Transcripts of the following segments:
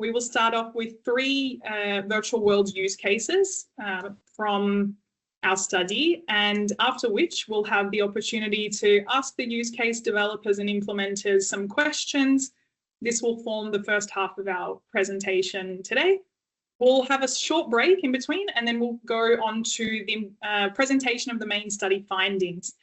We will start off with 3 virtual world use cases from our study, and after which we'll have the opportunity to ask the use case developers and implementers some questions. This will form the first half of our presentation today. We'll have a short break in between, and then we'll go on to the presentation of the main study findings.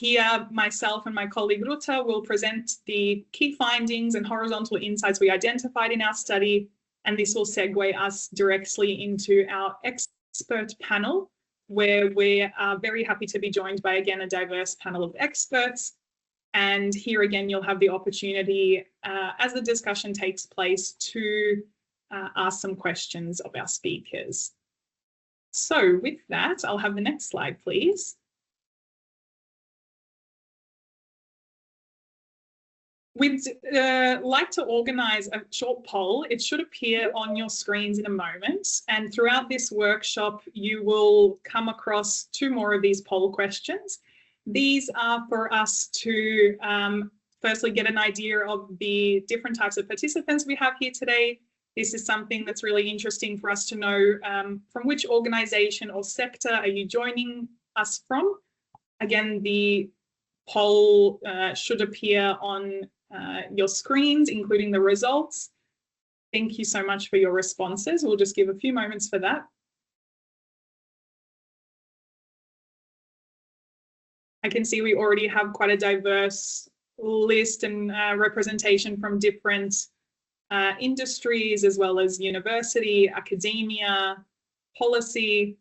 Here, myself and my colleague Rūta will present the key findings and horizontal insights we identified in our study, and this will segue us directly into our expert panel, where we are very happy to be joined by, again, a diverse panel of experts. And here again, you'll have the opportunity, as the discussion takes place, to ask some questions of our speakers. So with that, I'll have the next slide, please. We'd like to organise a short poll. It should appear on your screens in a moment. And throughout this workshop, you will come across 2 more of these poll questions. These are for us to firstly get an idea of the different types of participants we have here today. This is something that's really interesting for us to know from which organisation or sector are you joining us from. Again, the poll should appear on your screens, including the results. Thank you so much for your responses. We'll just give a few moments for that. I can see we already have quite a diverse list and representation from different industries, as well as university, academia, policy.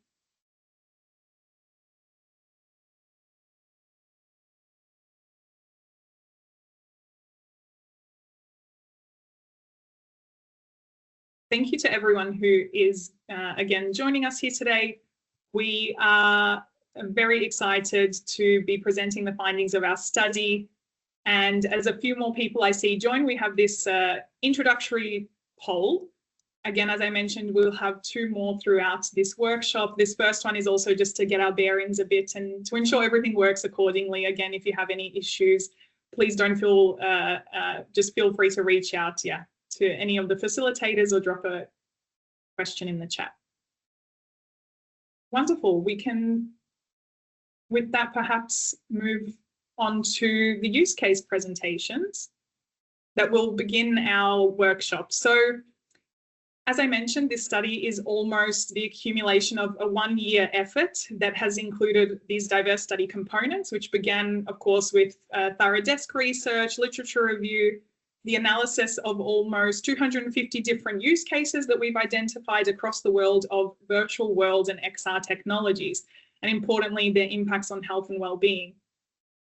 Thank you to everyone who is, again, joining us here today. We are very excited to be presenting the findings of our study. And as a few more people I see join, we have this introductory poll. Again, as I mentioned, we'll have 2 more throughout this workshop. This first one is also just to get our bearings a bit and to ensure everything works accordingly. Again, if you have any issues, please don't feel, just feel free to reach out, to any of the facilitators or drop a question in the chat. Wonderful. We can, with that, perhaps move on to the use case presentations that will begin our workshop. So, as I mentioned, this study is almost the accumulation of a 1-year effort that has included these diverse study components, which began, of course, with thorough desk research, literature review, the analysis of almost 250 different use cases that we've identified across the world of virtual world and XR technologies, and importantly, their impacts on health and well-being.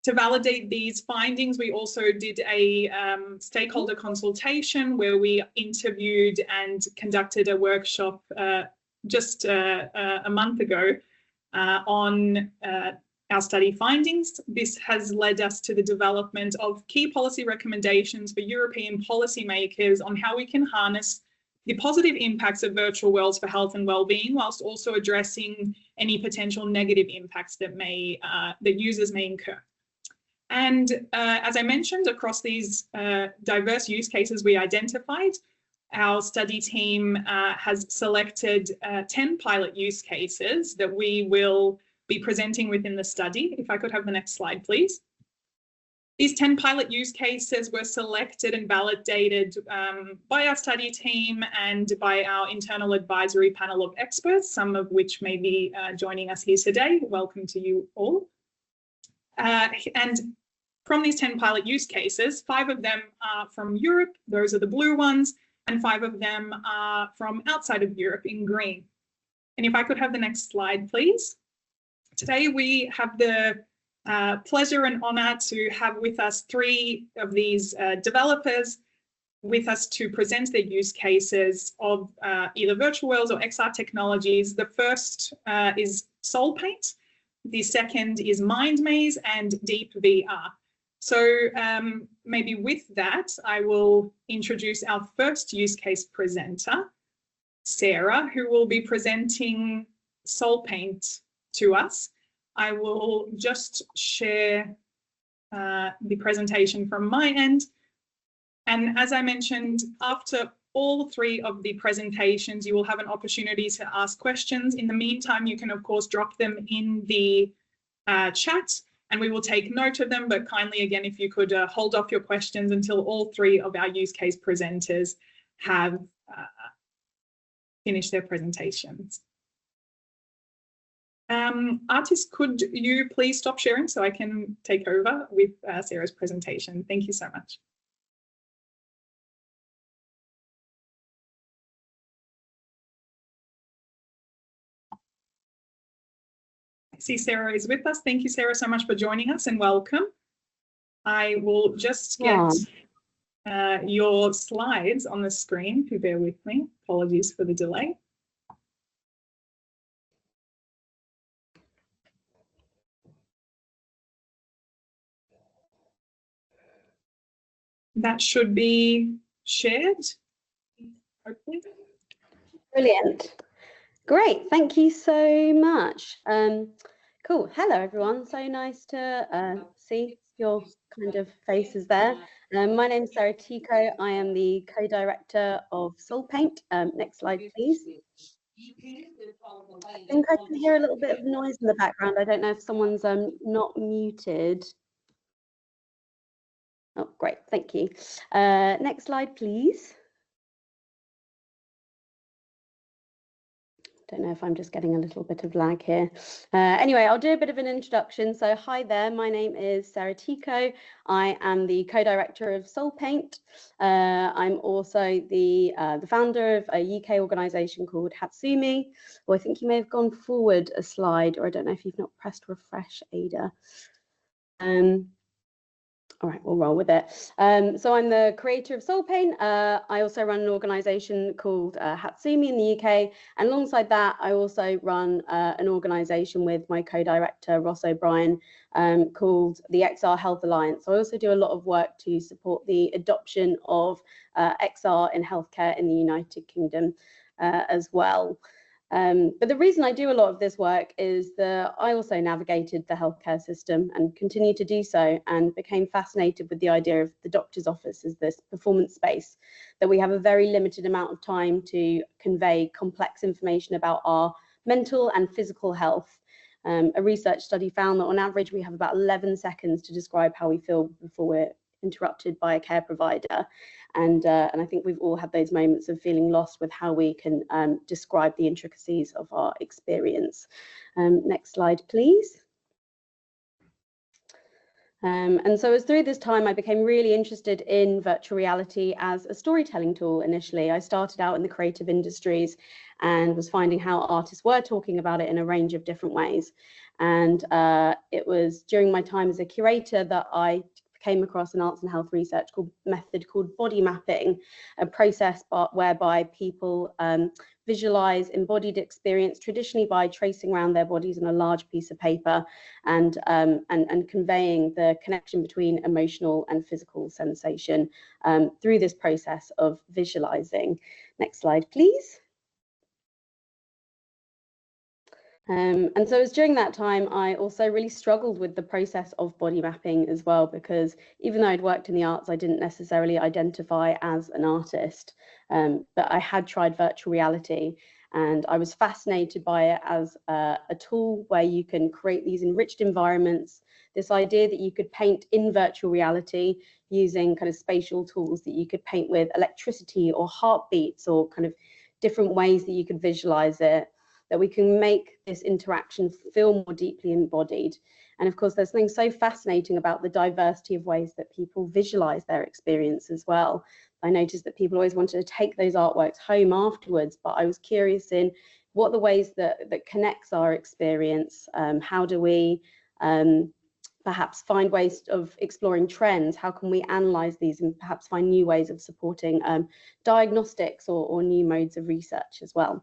To validate these findings, we also did a stakeholder consultation where we interviewed and conducted a workshop just a month ago on our study findings. This has led us to the development of key policy recommendations for European policymakers on how we can harness the positive impacts of virtual worlds for health and well-being, whilst also addressing any potential negative impacts that that users may incur. And as I mentioned, across these diverse use cases we identified, our study team has selected 10 pilot use cases that we will be presenting within the study. If I could have the next slide, please. These 10 pilot use cases were selected and validated by our study team and by our internal advisory panel of experts, some of which may be joining us here today. Welcome to you all. And from these 10 pilot use cases, 5 of them are from Europe, those are the blue ones, and 5 of them are from outside of Europe in green. And if I could have the next slide, please. Today we have the pleasure and honour to have with us 3 of these developers with us to present their use cases of either virtual worlds or XR technologies. The first is SoulPaint, the second is MindMaze, and DEEPVR. So maybe with that, I will introduce our first use case presenter, Sara, who will be presenting SoulPaint to us. I will just share the presentation from my end. And as I mentioned, after all three of the presentations, you will have an opportunity to ask questions. In the meantime, you can, of course, drop them in the chat, and we will take note of them. But kindly, again, if you could hold off your questions until all three of our use case presenters have finished their presentations. Artist, could you please stop sharing so I can take over with Sarah's presentation? Thank you so much. I see Sara is with us. Thank you, Sara, so much for joining us, and welcome. I will just get your slides on the screen, if you bear with me. Apologies for the delay. That should be shared, hopefully. Brilliant. Great, thank you so much. Cool. Hello, everyone. So nice to see your kind of faces there. My name is Sara Ticho. I am the co-director of SoulPaint. Next slide, please. I think I can hear a little bit of noise in the background. I don't know if someone's not muted. Oh, great. Thank you. Next slide, please. Don't know if I'm just getting a little bit of lag here. Anyway, I'll do a bit of an introduction. So hi there, my name is Sara Ticho. I am the co-director of SoulPaint. I'm also the founder of a UK organisation called Hatsumi. Well, I think you may have gone forward a slide, or I don't know if you've not pressed refresh, Aida. All right, we'll roll with it. So I'm the creator of SoulPaint. I also run an organisation called Hatsumi in the UK. And alongside that, I also run an organisation with my co-director, Ross O'Brien, called the XR Health Alliance. So I also do a lot of work to support the adoption of XR in healthcare in the United Kingdom as well. But the reason I do a lot of this work is that I also navigated the healthcare system and continue to do so, and became fascinated with the idea of the doctor's office as this performance space, that we have a very limited amount of time to convey complex information about our mental and physical health. A research study found that on average we have about 11 seconds to describe how we feel before we're interrupted by a care provider. And I think we've all had those moments of feeling lost with how we can describe the intricacies of our experience. Next slide, please. And so as through this time, I became really interested in virtual reality as a storytelling tool initially. I started out in the creative industries and was finding how artists were talking about it in a range of different ways. And it was during my time as a curator that I came across an arts and health research method called body mapping, a process whereby people visualize embodied experience traditionally by tracing around their bodies on a large piece of paper and conveying the connection between emotional and physical sensation through this process of visualizing. Next slide, please. And so it was during that time I also really struggled with the process of body mapping as well, because even though I'd worked in the arts, I didn't necessarily identify as an artist, but I had tried virtual reality and I was fascinated by it as a tool where you can create these enriched environments, this idea that you could paint in virtual reality using kind of spatial tools that you could paint with electricity or heartbeats or kind of different ways that you could visualize it, that we can make this interaction feel more deeply embodied. And of course, there's something so fascinating about the diversity of ways that people visualize their experience as well. I noticed that people always wanted to take those artworks home afterwards, but I was curious in what the ways that connects our experience. How do we perhaps find ways of exploring trends? How can we analyze these and perhaps find new ways of supporting diagnostics or new modes of research as well?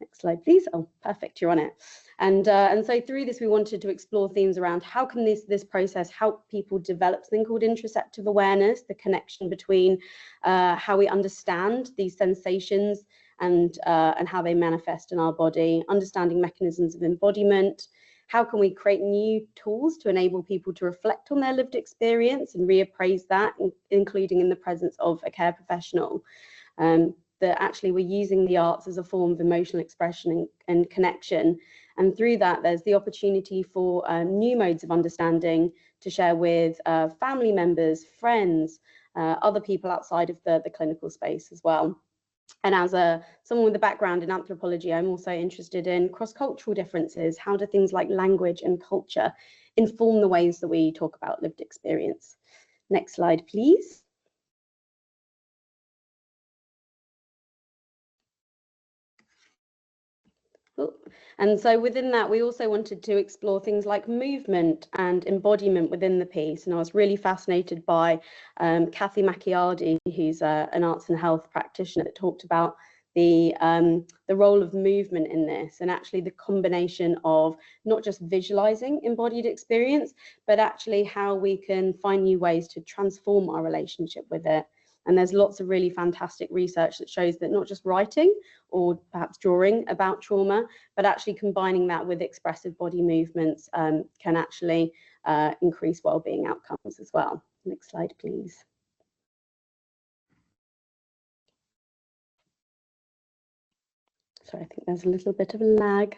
Next slide, please. Oh, perfect, you're on it. And so through this, we wanted to explore themes around how can this process help people develop something called interoceptive awareness, the connection between how we understand these sensations and how they manifest in our body, understanding mechanisms of embodiment. How can we create new tools to enable people to reflect on their lived experience and reappraise that, including in the presence of a care professional? that actually we're using the arts as a form of emotional expression and connection. And through that, there's the opportunity for new modes of understanding to share with family members, friends, other people outside of the clinical space as well. And as someone with a background in anthropology, I'm also interested in cross-cultural differences. How do things like language and culture inform the ways that we talk about lived experience? Next slide, please. And so within that, we also wanted to explore things like movement and embodiment within the piece. And I was really fascinated by Kathy Macchiardi, who's an arts and health practitioner, that talked about the role of movement in this, and actually the combination of not just visualizing embodied experience, but actually how we can find new ways to transform our relationship with it. And there's lots of really fantastic research that shows that not just writing or perhaps drawing about trauma, but actually combining that with expressive body movements can actually increase well-being outcomes as well. Next slide, please. Sorry, I think there's a little bit of a lag.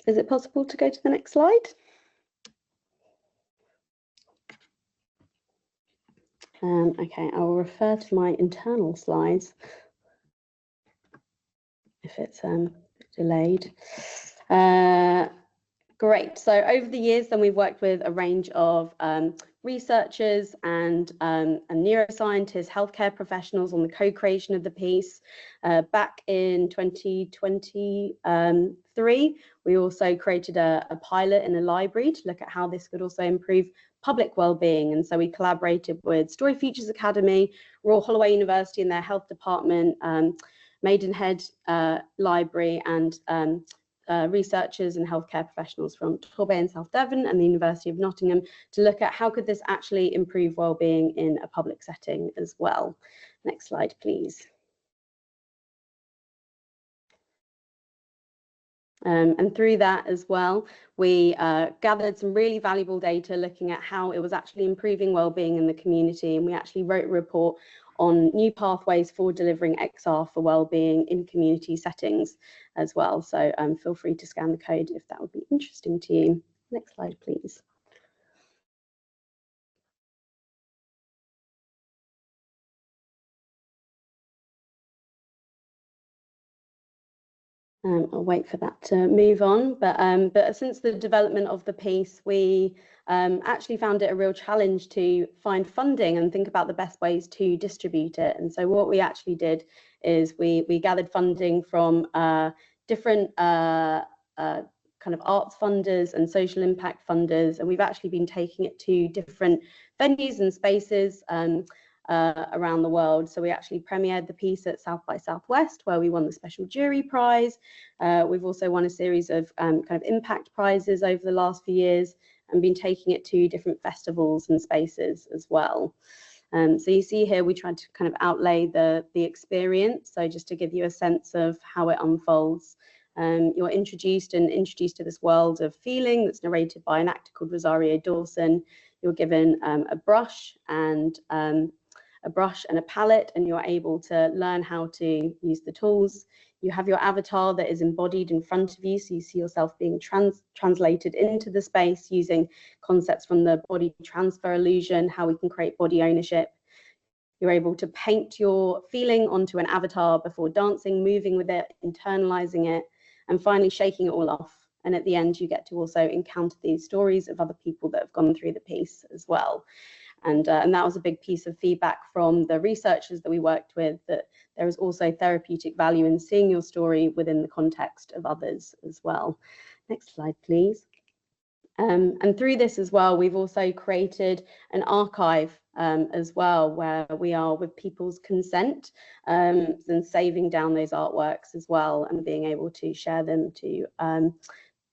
Is it possible to go to the next slide? Okay, I'll refer to my internal slides if it's delayed. Great. So over the years, then we've worked with a range of researchers and neuroscientists, healthcare professionals on the co-creation of the piece. Back in 2023, we also created a pilot in a library to look at how this could also improve public well-being. And so we collaborated with Story Futures Academy, Royal Holloway University and their health department, Maidenhead Library, and researchers and healthcare professionals from Torbay in South Devon and the University of Nottingham to look at how could this actually improve well-being in a public setting as well. Next slide, please. And through that as well, we gathered some really valuable data looking at how it was actually improving well-being in the community, and we actually wrote a report on new pathways for delivering XR for well-being in community settings as well. So feel free to scan the code if that would be interesting to you. Next slide, please. I'll wait for that to move on, but since the development of the piece, we actually found it a real challenge to find funding and think about the best ways to distribute it. And so what we actually did is we gathered funding from different kind of arts funders and social impact funders, and we've actually been taking it to different venues and spaces around the world. So we actually premiered the piece at South by Southwest, where we won the special jury prize. We've also won a series of kind of impact prizes over the last few years and been taking it to different festivals and spaces as well. So you see here, we tried to kind of outlay the experience. So just to give you a sense of how it unfolds. You're introduced to this world of feeling that's narrated by an actor called Rosario Dawson. You're given a brush and a palette, and you're able to learn how to use the tools. You have your avatar that is embodied in front of you, so you see yourself being translated into the space using concepts from the body transfer illusion, how we can create body ownership. You're able to paint your feeling onto an avatar before dancing, moving with it, internalizing it, and finally shaking it all off. And at the end, you get to also encounter these stories of other people that have gone through the piece as well. And that was a big piece of feedback from the researchers that we worked with, that there is also therapeutic value in seeing your story within the context of others as well. Next slide, please. And through this as well, we've also created an archive as well, where we are with people's consent and saving down those artworks as well and being able to share them to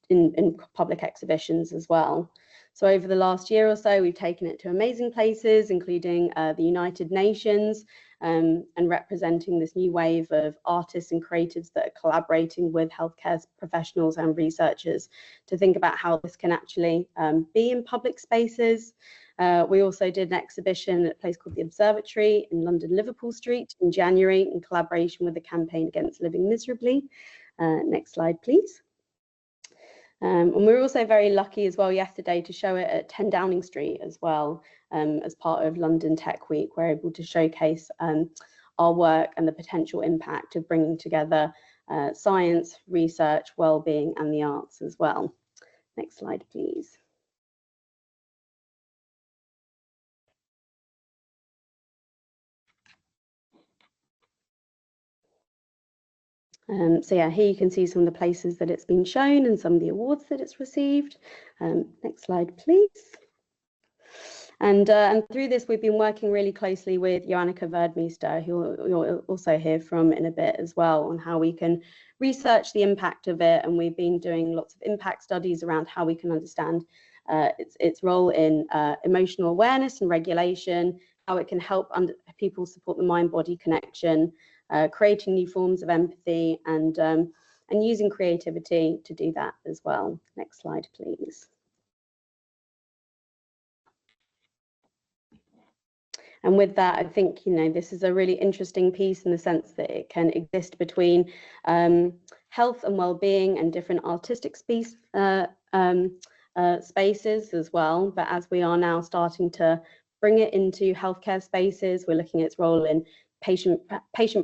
in public exhibitions as well. So over the last year or so, we've taken it to amazing places, including the United Nations, and representing this new wave of artists and creatives that are collaborating with healthcare professionals and researchers to think about how this can actually be in public spaces. We also did an exhibition at a place called the Observatory in London, Liverpool Street in January in collaboration with the Campaign Against Living Miserably. Next slide, please. And we were also very lucky as well yesterday to show it at 10 Downing Street as well, as part of London Tech Week. We're able to showcase our work and the potential impact of bringing together science, research, well-being and the arts as well. Next slide, please. So yeah, here you can see some of the places that it's been shown and some of the awards that it's received. Next slide, please. And through this, we've been working really closely with Joanneke Weerdmeester, who you'll also hear from in a bit as well, on how we can research the impact of it. And we've been doing lots of impact studies around how we can understand its role in emotional awareness and regulation, how it can help people support the mind-body connection, creating new forms of empathy, and using creativity to do that as well. Next slide, please. And with that, I think, this is a really interesting piece in the sense that it can exist between health and well-being and different artistic spaces as well. But as we are now starting to bring it into healthcare spaces, we're looking at its role in patient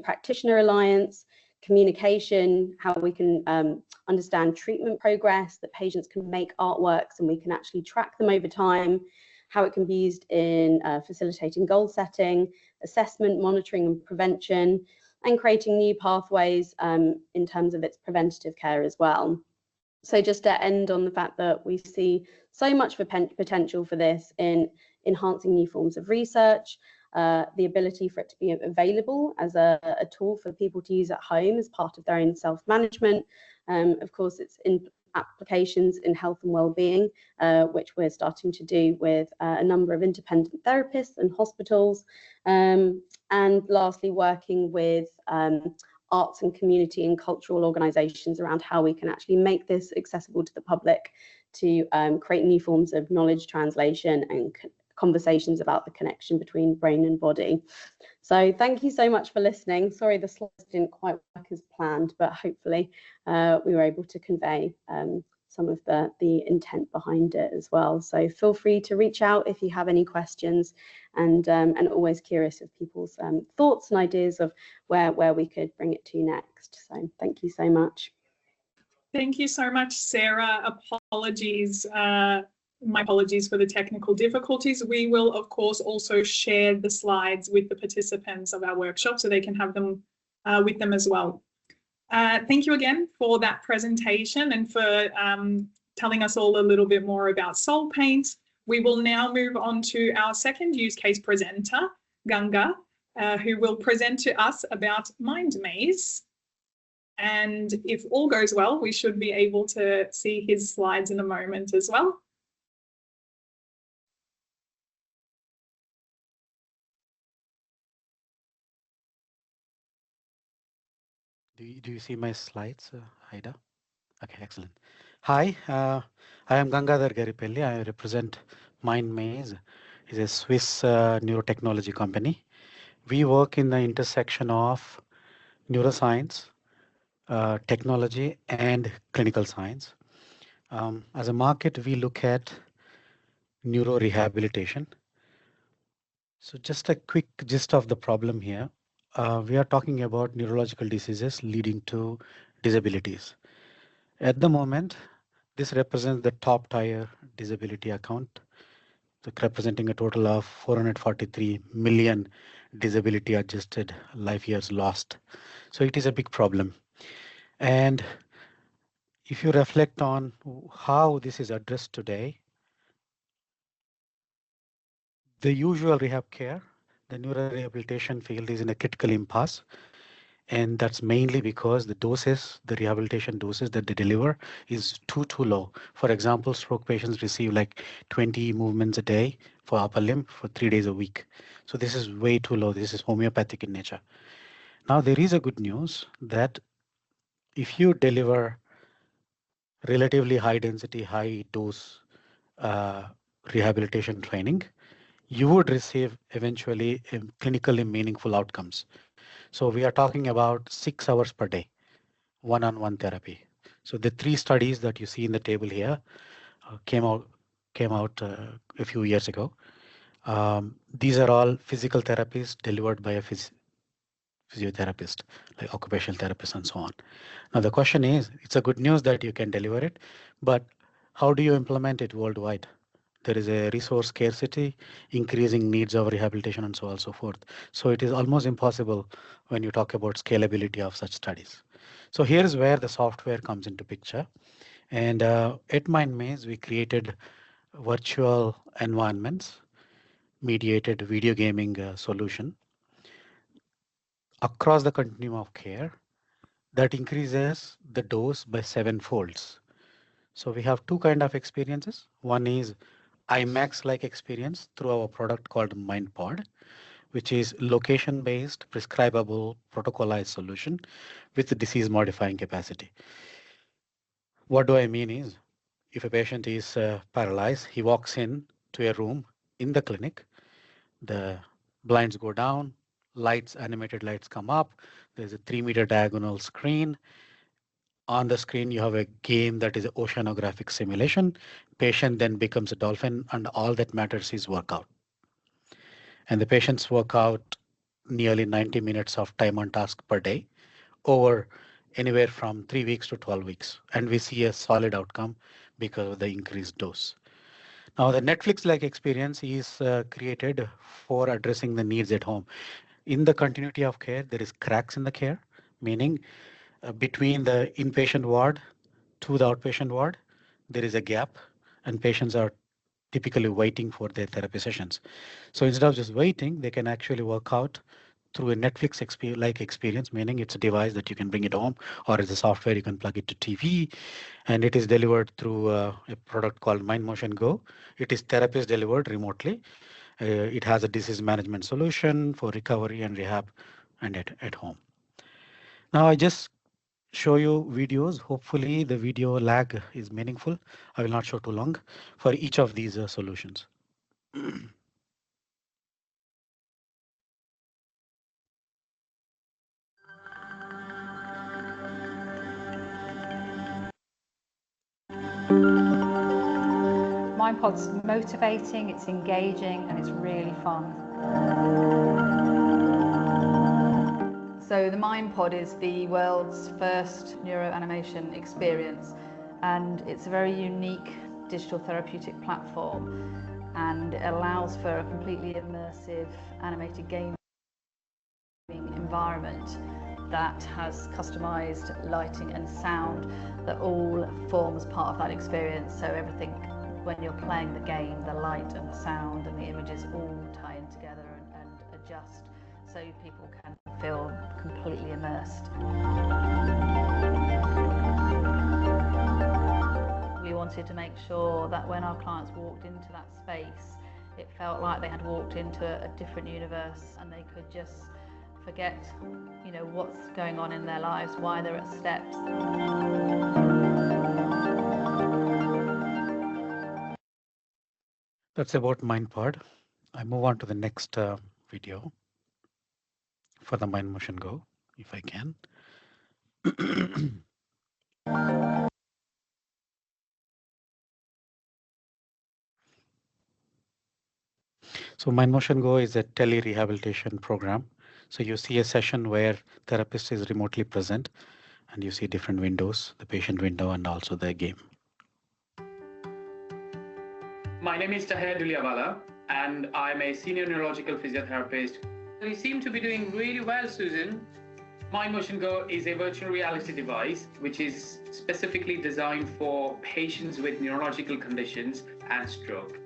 practitioner alliance, communication, how we can understand treatment progress, that patients can make artworks and we can actually track them over time, how it can be used in facilitating goal setting, assessment, monitoring and prevention, and creating new pathways in terms of its preventative care as well. So just to end on the fact that we see so much potential for this in enhancing new forms of research, the ability for it to be available as a tool for people to use at home as part of their own self-management. Of course, it's in applications in health and well-being, which we're starting to do with a number of independent therapists and hospitals. And lastly, working with arts and community and cultural organisations around how we can actually make this accessible to the public to create new forms of knowledge translation and conversations about the connection between brain and body. So thank you so much for listening. Sorry the slides didn't quite work as planned, but hopefully we were able to convey some of the intent behind it as well. So feel free to reach out if you have any questions, and always curious of people's thoughts and ideas of where we could bring it to next. So thank you so much. Thank you so much, Sarah. Apologies. My apologies for the technical difficulties. We will, of course, also share the slides with the participants of our workshop so they can have them with them as well. Thank you again for that presentation and for telling us all a little bit more about SoulPaint. We will now move on to our second use case presenter, Ganga, who will present to us about MindMaze. And if all goes well, we should be able to see his slides in a moment as well. Do you see my slides, Aida? Okay, excellent. Hi, I am Gangadhar Garipelli. I represent MindMaze. It's a Swiss neurotechnology company. We work in the intersection of neuroscience, technology, and clinical science. As a market, we look at neurorehabilitation. So just a quick gist of the problem here. We are talking about neurological diseases leading to disabilities. At the moment, this represents the top tier disability account, representing a total of 443 million disability adjusted life years lost. So it is a big problem. And if you reflect on how this is addressed today, the usual rehab care, the neurorehabilitation field is in a critical impasse. And that's mainly because the doses, the rehabilitation doses that they deliver is too low. For example, stroke patients receive like 20 movements a day for upper limb for 3 days a week. So this is way too low. This is homeopathic in nature. Now there is a good news that if you deliver relatively high density, high dose rehabilitation training, you would receive eventually clinically meaningful outcomes. So we are talking about 6 hours per day, one-on-one therapy. So the 3 studies that you see in the table here came out a few years ago. These are all physical therapies delivered by a physiotherapist, like occupational therapist and so on. Now the question is, it's a good news that you can deliver it, but how do you implement it worldwide? There is a resource scarcity, increasing needs of rehabilitation and so on and so forth. So it is almost impossible when you talk about scalability of such studies. So here's where the software comes into picture. And at MindMaze, we created virtual environments, mediated video gaming solution across the continuum of care that increases the dose by 7 folds. So we have 2 kind of experiences. One is IMAX-like experience through our product called MindPod, which is location-based, prescribable, protocolized solution with disease-modifying capacity. What do I mean is, if a patient is paralyzed, he walks in to a room in the clinic, the blinds go down, lights, animated lights come up, there's a 3-meter diagonal screen. On the screen, you have a game that is an oceanographic simulation. Patient then becomes a dolphin, and all that matters is workout. And the patients work out nearly 90 minutes of time on task per day over anywhere from 3 weeks to 12 weeks. And we see a solid outcome because of the increased dose. Now, the Netflix-like experience is created for addressing the needs at home. In the continuity of care, there is cracks in the care, meaning between the inpatient ward to the outpatient ward, there is a gap, and patients are typically waiting for their therapy sessions. So instead of just waiting, they can actually work out through a Netflix-like experience, meaning it's a device that you can bring it home, or it's a software you can plug it to TV, and it is delivered through a product called MindMotion Go. It is therapist delivered remotely. It has a disease management solution for recovery and rehab and at home. Now I just show you videos. Hopefully the video lag is meaningful. I will not show too long for each of these solutions. MindPod's motivating, it's engaging, and it's really fun. So the MindPod is the world's first neuroanimation experience, and it's a very unique digital therapeutic platform, and it allows for a completely immersive animated gaming environment that has customized lighting and sound that all forms part of that experience. So everything, when you're playing the game, the light and the sound and the images all tie in together and adjust so people can feel completely immersed. We wanted to make sure that when our clients walked into that space, it felt like they had walked into a different universe, and they could just forget, you know, what's going on in their lives, why they're at steps. That's about MindPod. I move on to the next video for the MindMotion Go, if I can. So MindMotion Go is a tele-rehabilitation program. So you see a session where therapist is remotely present, and you see different windows, the patient window and also the game. My name is Ticho, and I'm a senior neurological physiotherapist. You seem to be doing really well, Susan. MindMotion Go is a virtual reality device which is specifically designed for patients with neurological conditions and stroke.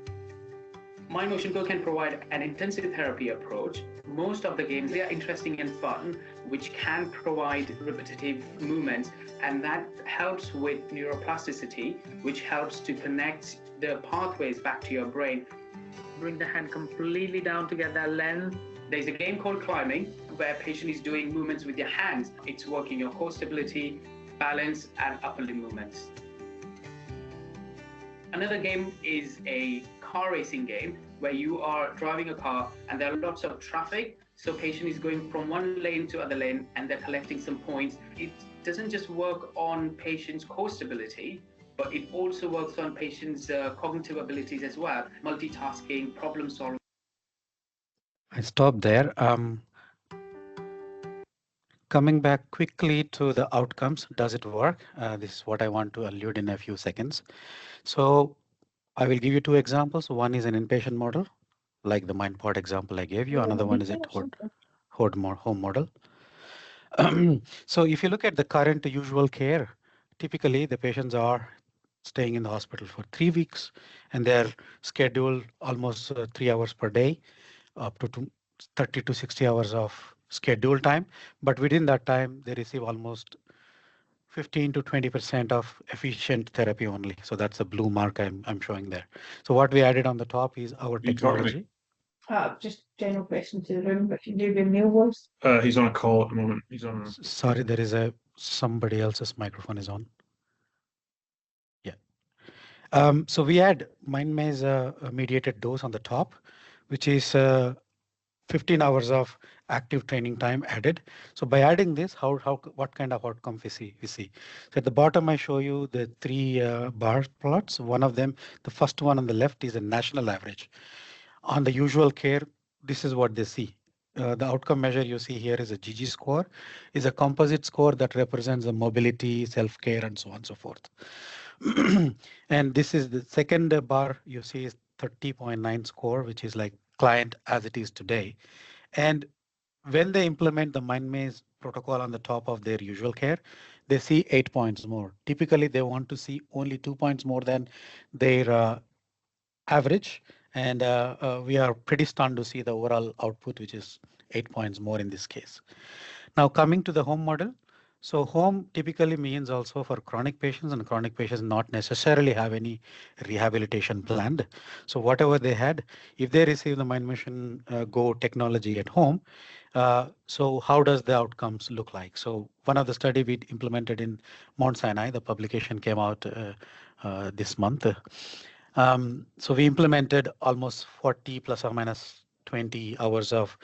MindMotion Go can provide an intensive therapy approach. Most of the games, they are interesting and fun, which can provide repetitive movements, and that helps with neuroplasticity, which helps to connect the pathways back to your brain. Bring the hand completely down to get that length. There's a game called climbing, where a patient is doing movements with your hands. It's working your core stability, balance, and upper limb movements. Another game is a car racing game where you are driving a car and there are lots of traffic. So patient is going from one lane to other lane and they're collecting some points. It doesn't just work on patient's core stability, but it also works on patient's cognitive abilities as well, multitasking, problem solving. I stop there. Coming back quickly to the outcomes, does it work? This is what I want to allude in a few seconds. So I will give you two examples. One is an inpatient model, like the MindPod example I gave you. Another one is a home model. So if you look at the current usual care, typically the patients are staying in the hospital for 3 weeks and they're scheduled almost 3 hours per day, up to 30 to 60 hours of schedule time. But within that time, they receive almost 15 to 20% of efficient therapy only. So that's a blue mark I'm showing there. So what we added on the top is our technology. Just general question to the room, but if you do the mail voice. He's on a call at the moment. He's on. Sorry, there is somebody else's microphone is on. Yeah. So we add MindMaze mediated dose on the top, which is 15 hours of active training time added. So by adding this, what kind of outcome we see? So at the bottom, I show you the 3 bar plots. One of them, the first one on the left, is a national average. On the usual care, this is what they see. The outcome measure you see here is a GG score, is a composite score that represents the mobility, self-care, and so on and so forth. And this is the second bar you see is 30.9 score, which is like client as it is today. And when they implement the MindMaze protocol on the top of their usual care, they see 8 points more. Typically, they want to see only 2 points more than their average. And we are pretty stunned to see the overall output, which is 8 points more in this case. Now, coming to the home model. So home typically means also for chronic patients, and chronic patients not necessarily have any rehabilitation planned. So whatever they had, if they receive the MindMaze Go technology at home, so how does the outcomes look like? So one of the study we implemented in Mount Sinai, the publication came out this month. So we implemented almost 40 plus or minus 20 hours of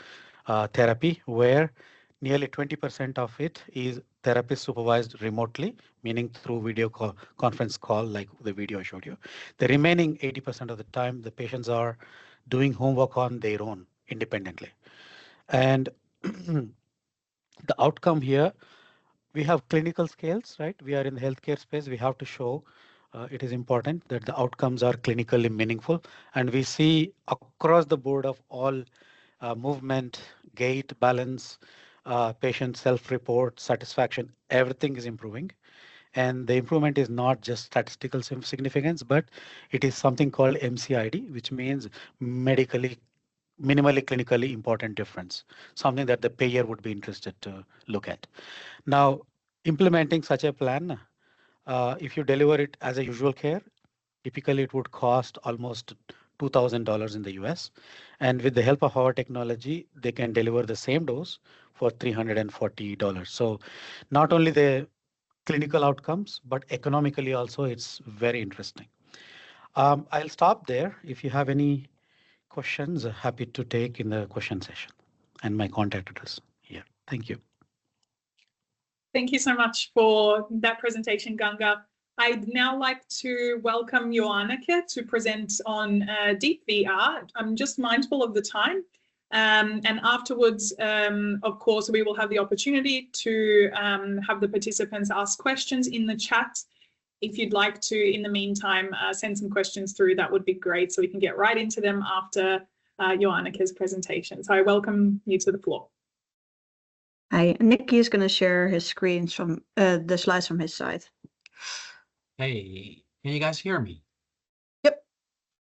therapy, where nearly 20% of it is therapist supervised remotely, meaning through video call, conference call, like the video I showed you. The remaining 80% of the time, the patients are doing homework on their own independently. And the outcome here, we have clinical scales, right? We are in the healthcare space. We have to show it is important that the outcomes are clinically meaningful. And we see across the board of all movement, gait, balance, patient self-report, satisfaction, everything is improving. And the improvement is not just statistical significance, but it is something called MCID, which means minimally clinically important difference, something that the payer would be interested to look at. Now, implementing such a plan, if you deliver it as a usual care, typically it would cost almost $2,000 in the US. And with the help of our technology, they can deliver the same dose for $340. So not only the clinical outcomes, but economically also, it's very interesting. I'll stop there. If you have any questions, happy to take in the question session, and my contact address here. Thank you. Thank you so much for that presentation, Ganga. I'd now like to welcome Joanneke to present on DEEPVR. I'm just mindful of the time. And afterwards, of course, we will have the opportunity to have the participants ask questions in the chat. If you'd like to, in the meantime, send some questions through, that would be great, so we can get right into them after Joanneke's presentation. So I welcome you to the floor. Hi, Niki is going to share his screens from the slides from his side. Hey, can you guys hear me? Yep.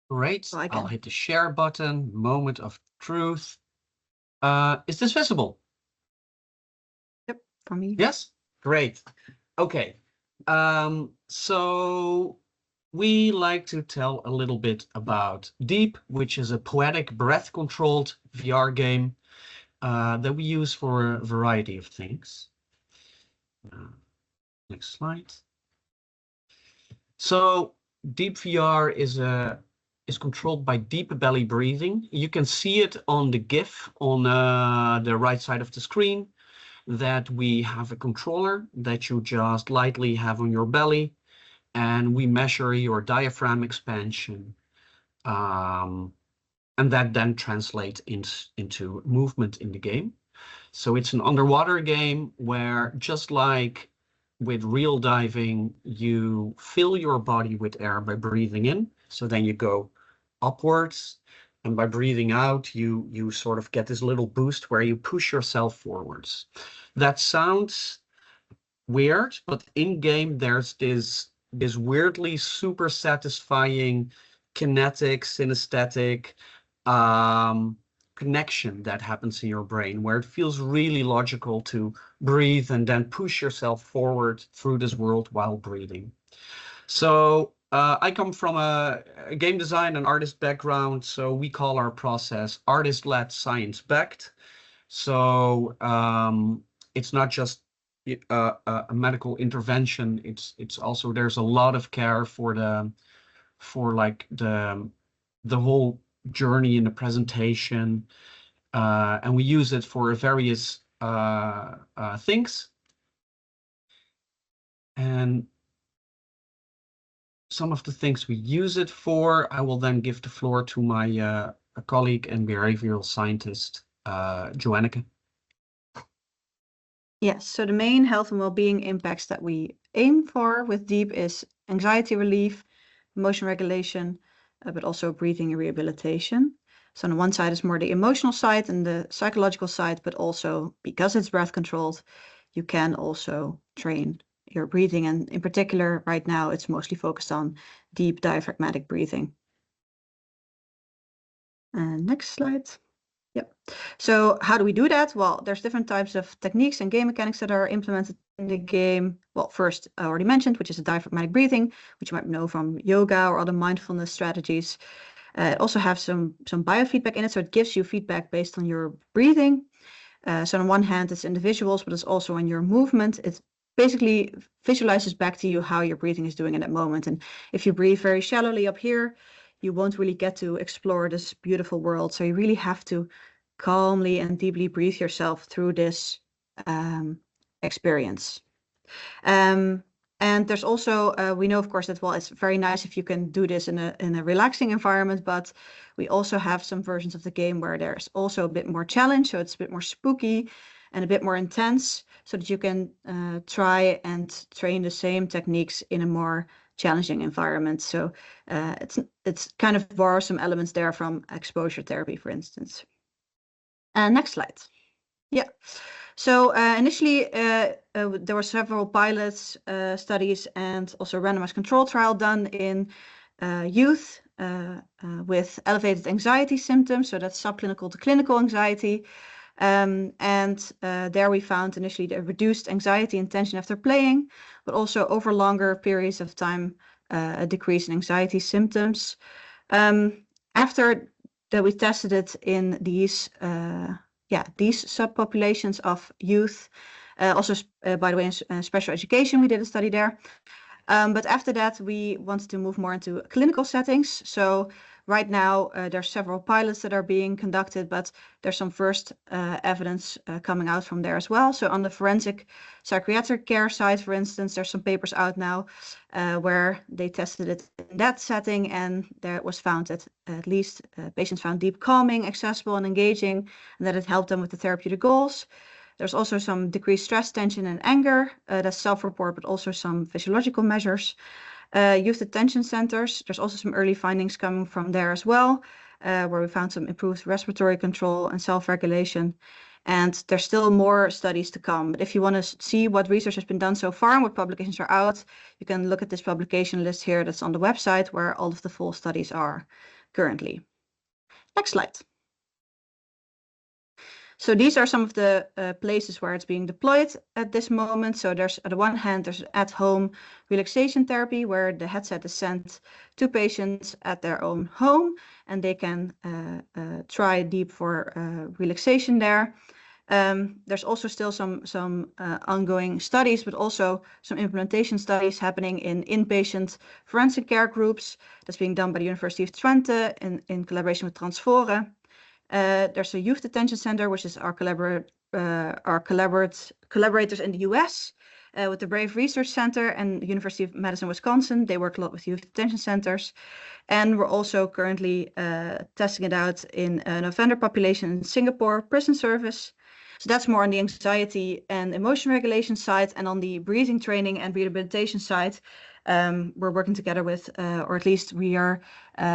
Great. Well, I'll hit the share button. Moment of truth. Is this visible? for me. Yes, great. Okay, so we like to tell a little bit about Deep, which is a poetic breath-controlled VR game that we use for a variety of things. Next slide. So DEEPVR is controlled by deep belly breathing. You can see it on the GIF on the right side of the screen, that we have a controller that you just lightly have on your belly, and we measure your diaphragm expansion, and that then translates into movement in the game. So it's an underwater game where, just like with real diving, you fill your body with air by breathing in. So then you go upwards, and by breathing out, you sort of get this little boost where you push yourself forwards. That sounds weird, but in game there's this weirdly super satisfying kinetic, synesthetic connection that happens in your brain, where it feels really logical to breathe and then push yourself forward through this world while breathing. So I come from a game design and artist background, so we call our process artist-led, science-backed. So it's not just a medical intervention. It's also, there's a lot of care for the whole journey in the presentation, and we use it for various things. And some of the things we use it for, I will then give the floor to my colleague and behavioral scientist, Joanneke. Yes, so the main health and well-being impacts that we aim for with DEEP is anxiety relief, emotion regulation, but also breathing and rehabilitation. So on the one side is more the emotional side and the psychological side, but also because it's breath controlled, you can also train your breathing. And in particular, right now, it's mostly focused on deep diaphragmatic breathing. And next slide. Yep. So how do we do that? Well, there's different types of techniques and game mechanics that are implemented in the game. Well, first, I already mentioned, which is a diaphragmatic breathing, which you might know from yoga or other mindfulness strategies. It also has some biofeedback in it, so it gives you feedback based on your breathing. So on one hand, it's in the visuals, but it's also in your movement. It basically visualizes back to you how your breathing is doing in that moment. And if you breathe very shallowly up here, you won't really get to explore this beautiful world. So you really have to calmly and deeply breathe yourself through this experience. And there's also, we know, of course, that, well, it's very nice if you can do this in a relaxing environment, but we also have some versions of the game where there's also a bit more challenge. So it's a bit more spooky and a bit more intense, so that you can try and train the same techniques in a more challenging environment. So it's kind of borrow some elements there from exposure therapy, for instance. Next slide. Yeah. So initially, there were several pilots, studies, and also a randomized control trial done in youth with elevated anxiety symptoms. So that's subclinical to clinical anxiety. And there we found initially the reduced anxiety and tension after playing, but also over longer periods of time, a decrease in anxiety symptoms. After that, we tested it in these subpopulations of youth. Also, by the way, in special education, we did a study there. But after that, we wanted to move more into clinical settings. So right now, there's several pilots that are being conducted, but there's some first evidence coming out from there as well. So on the forensic psychiatric care side, for instance, there's some papers out now where they tested it in that setting, and there it was found that at least patients found deep calming, accessible, and engaging, and that it helped them with the therapeutic goals. There's also some decreased stress, tension, and anger. That's self-report, but also some physiological measures. Youth detention centers, there's also some early findings coming from there as well, where we found some improved respiratory control and self-regulation. And there's still more studies to come. But if you want to see what research has been done so far and what publications are out, you can look at this publication list here that's on the website where all of the full studies are currently. Next slide. So these are some of the places where it's being deployed at this moment. So there's, at the one hand, there's at-home relaxation therapy where the headset is sent to patients at their own home, and they can try deep for relaxation there. There's also still some ongoing studies, but also some implementation studies happening in inpatient forensic care groups. That's being done by the University of Twente in collaboration with Transfore. There's a youth detention center, which is our collaborators in the US with the Brave Research Center and the University of Madison, Wisconsin. They work a lot with youth detention centers. And we're also currently testing it out in an offender population in Singapore prison service. So that's more on the anxiety and emotion regulation side. And on the breathing training and rehabilitation side, we're working together with, or at least we are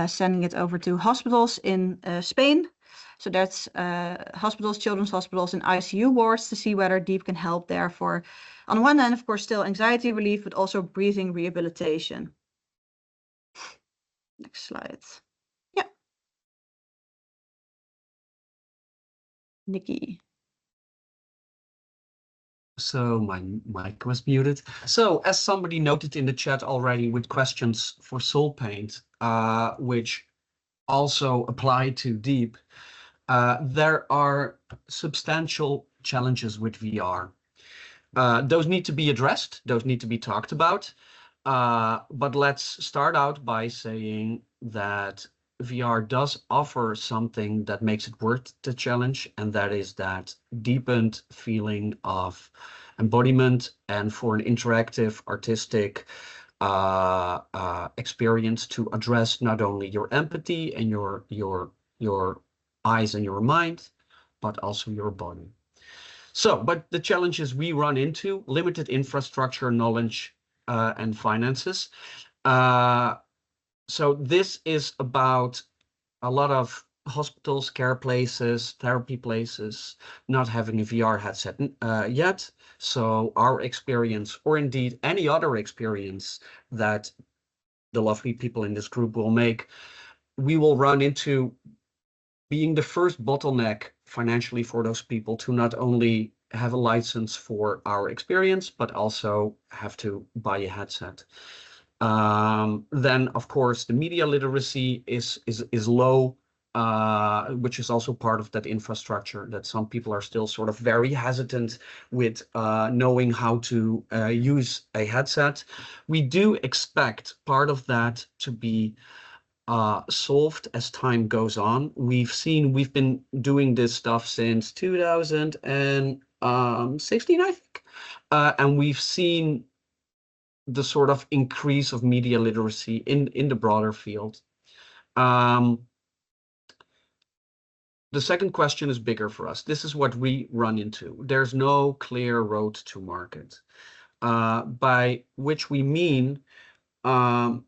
sending it over to hospitals in Spain. So that's hospitals, children's hospitals and ICU wards to see whether DEEP can help there for, on one hand, of course, still anxiety relief, but also breathing rehabilitation. Next slide. Yeah. Niki. So my mic was muted. So as somebody noted in the chat already with questions for SoulPaint, which also apply to DEEP, there are substantial challenges with VR. Those need to be addressed, those need to be talked about. But let's start out by saying that VR does offer something that makes it worth the challenge, and that is that deepened feeling of embodiment, and for an interactive, artistic experience to address not only your empathy and your eyes and your mind, but also your body. So, but the challenges we run into: limited infrastructure, knowledge, and finances. So this is about a lot of hospitals, care places, therapy places not having a VR headset yet. So our experience, or indeed any other experience that the lovely people in this group will make, we will run into being the first bottleneck financially for those people to not only have a license for our experience, but also have to buy a headset. Then, of course, the media literacy is low, which is also part of that infrastructure, that some people are still sort of very hesitant with knowing how to use a headset. We do expect part of that to be solved as time goes on. We've been doing this stuff since 2016, I think, and we've seen the sort of increase of media literacy in the broader field. The second question is bigger for us. This is what we run into. There's no clear road to market, by which we mean the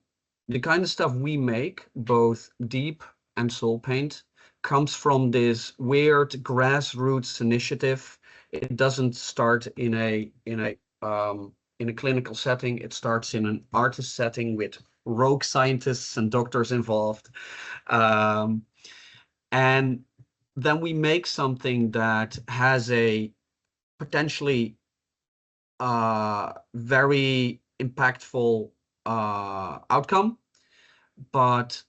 kind of stuff we make, both DEEP and SoulPaint, comes from this weird grassroots initiative. It doesn't start in a clinical setting. It starts in an artist setting with rogue scientists and doctors involved. And then we make something that has a potentially very impactful outcome, but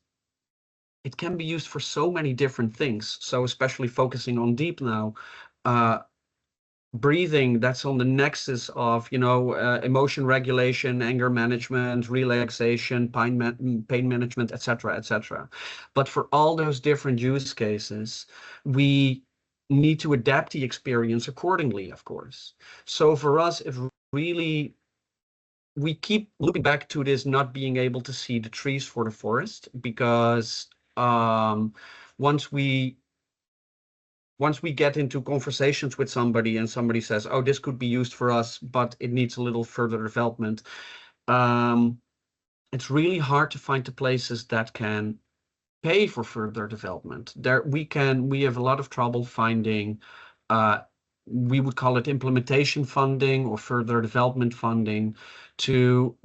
it can be used for so many different things. So especially focusing on DEEP now, breathing, that's on the nexus of, emotion regulation, anger management, relaxation, pain management, etc., etc. But for all those different use cases, we need to adapt the experience accordingly, of course. So for us, it really, we keep looping back to this not being able to see the trees for the forest, because once we get into conversations with somebody and somebody says, oh, this could be used for us, but it needs a little further development, it's really hard to find the places that can pay for further development. We have a lot of trouble finding, we would call it implementation funding or further development funding to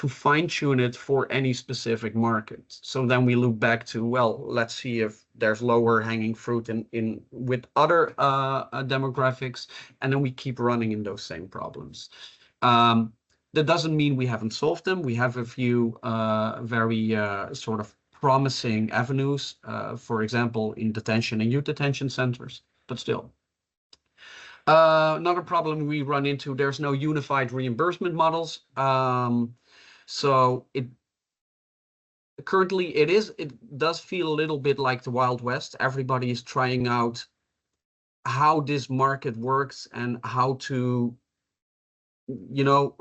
fine tune it for any specific market. So then we look back to, well, let's see if there's lower hanging fruit in with other demographics, and then we keep running in those same problems. That doesn't mean we haven't solved them. We have a few very sort of promising avenues, for example, in detention and youth detention centers, but still. Another problem we run into, there's no unified reimbursement models. So currently it does feel a little bit like the Wild West. Everybody is trying out how this market works and how to, you know,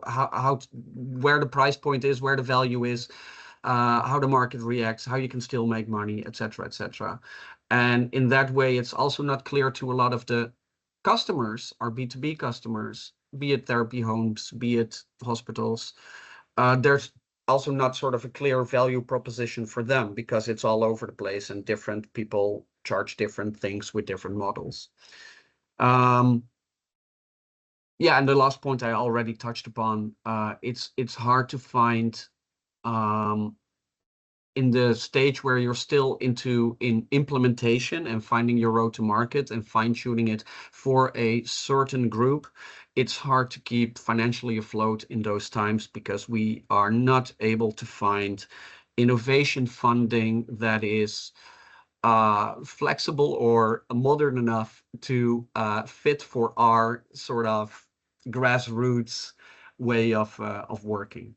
where the price point is, where the value is, how the market reacts, how you can still make money, etc., etc. And in that way, it's also not clear to a lot of the customers, our B2B customers, be it therapy homes, be it hospitals. There's also not sort of a clear value proposition for them because it's all over the place and different people charge different things with different models. Yeah, and the last point I already touched upon, it's hard to find in the stage where you're still in implementation and finding your road to market and fine-tuning it for a certain group. It's hard to keep financially afloat in those times because we are not able to find innovation funding that is flexible or modern enough to fit for our sort of grassroots way of working.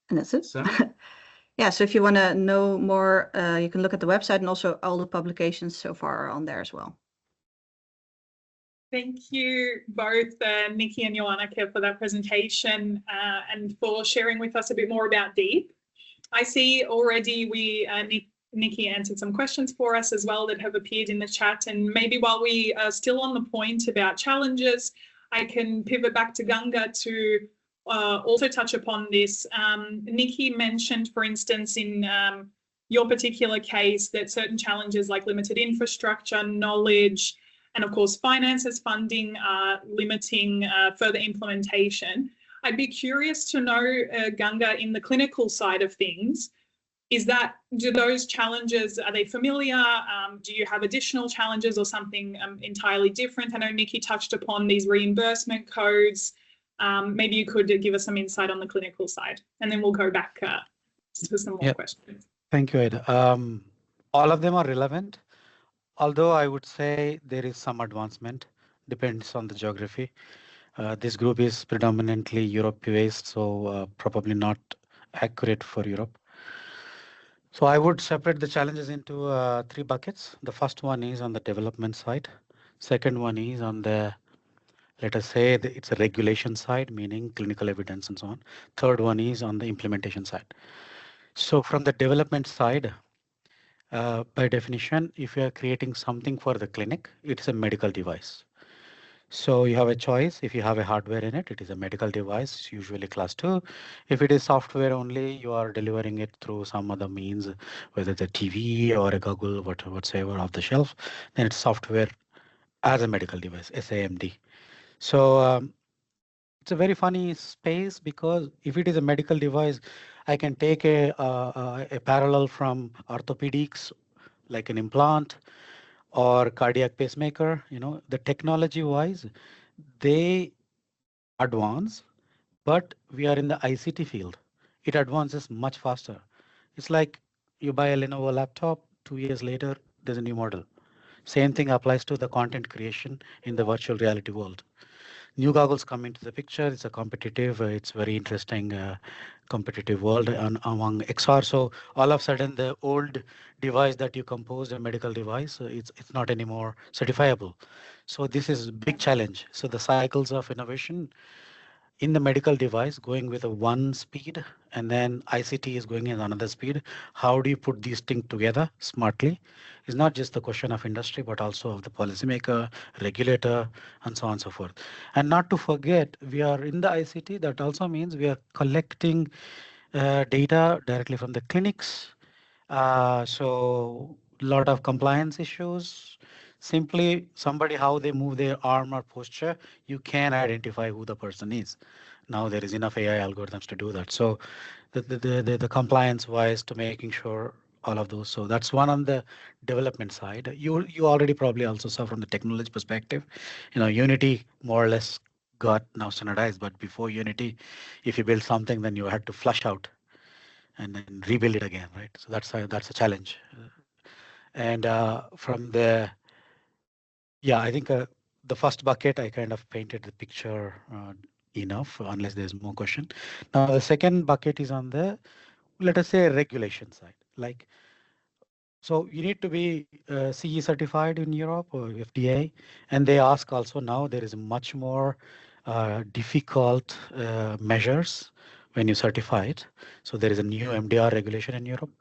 And that's it. So, yeah, so if you want to know more, you can look at the website, and also all the publications so far are on there as well. Thank you both, Niki and Joanneke, for that presentation and for sharing with us a bit more about DEEP. I see already Niki answered some questions for us as well that have appeared in the chat, and maybe while we are still on the point about challenges, I can pivot back to Ganga to also touch upon this. Niki mentioned, for instance, in your particular case, that certain challenges like limited infrastructure, knowledge, and of course, finances, funding are limiting further implementation. I'd be curious to know, Ganga, in the clinical side of things, do those challenges, are they familiar? Do you have additional challenges or something entirely different? I know Niki touched upon these reimbursement codes. Maybe you could give us some insight on the clinical side, and then we'll go back to some more questions. Thank you, Aida. All of them are relevant, although I would say there is some advancement, depends on the geography. This group is predominantly Europe-based, so probably not accurate for Europe. So I would separate the challenges into 3 buckets. The first one is on the development side. Second one is on the, let us say, it's a regulation side, meaning clinical evidence and so on. Third one is on the implementation side. So from the development side, by definition, if you are creating something for the clinic, it's a medical device. So you have a choice. If you have a hardware in it, it is a medical device, usually class 2. If it is software only, you are delivering it through some other means, whether it's a TV or a Google, whatsoever off the shelf, then it's software as a medical device, SAMD. So it's a very funny space because if it is a medical device, I can take a parallel from orthopedics, like an implant or cardiac pacemaker. You know, the technology wise, they advance, but we are in the ICT field. It advances much faster. It's like you buy a Lenovo laptop, 2 years later, there's a new model. Same thing applies to the content creation in the virtual reality world. New goggles come into the picture. It's a competitive, it's very interesting competitive world among XR. So all of a sudden, the old device that you composed, a medical device, it's not anymore certifiable. So this is a big challenge. So the cycles of innovation in the medical device going with a 1 speed, and then ICT is going in another speed. How do you put these things together smartly? It's not just the question of industry, but also of the policymaker, regulator, and so on and so forth. And not to forget, we are in the ICT. That also means we are collecting data directly from the clinics. So a lot of compliance issues. Simply somebody, how they move their arm or posture, you can identify who the person is. Now there is enough AI algorithms to do that. So the compliance wise to making sure all of those. So that's one on the development side. You already probably also saw from the technology perspective, Unity more or less got now standardized, but before Unity, if you build something, then you had to flush out and then rebuild it again, right? So that's a challenge. And from the, I think the first bucket, I kind of painted the picture enough, unless there's more question. Now the second bucket is on the, let us say, regulation side. Like, so you need to be CE certified in Europe or FDA, and they ask also now there is much more difficult measures when you certify it. So there is a new MDR regulation in Europe.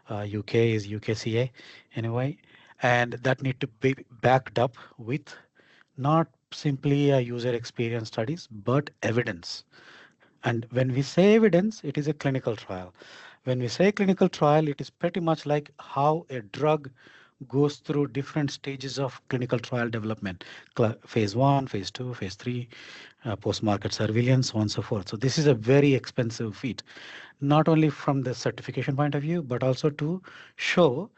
UK is UKCA anyway, and that need to be backed up with not simply a user experience studies, but evidence. And when we say evidence, it is a clinical trial. When we say clinical trial, it is pretty much like how a drug goes through different stages of clinical trial development, phase 1, phase 2, phase 3, post-market surveillance, so on and so forth. So this is a very expensive feat, not only from the certification point of view, but also to show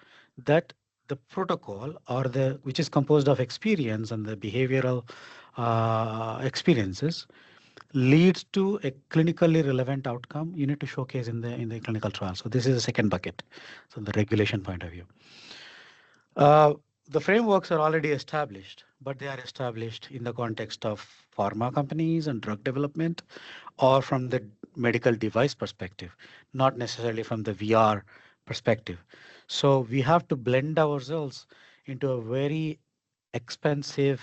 that the protocol which is composed of experience and the behavioral experiences leads to a clinically relevant outcome. You need to showcase in the clinical trial. So this is the second bucket. So the regulation point of view. The frameworks are already established, but they are established in the context of pharma companies and drug development, or from the medical device perspective, not necessarily from the VR perspective. So we have to blend ourselves into a very expensive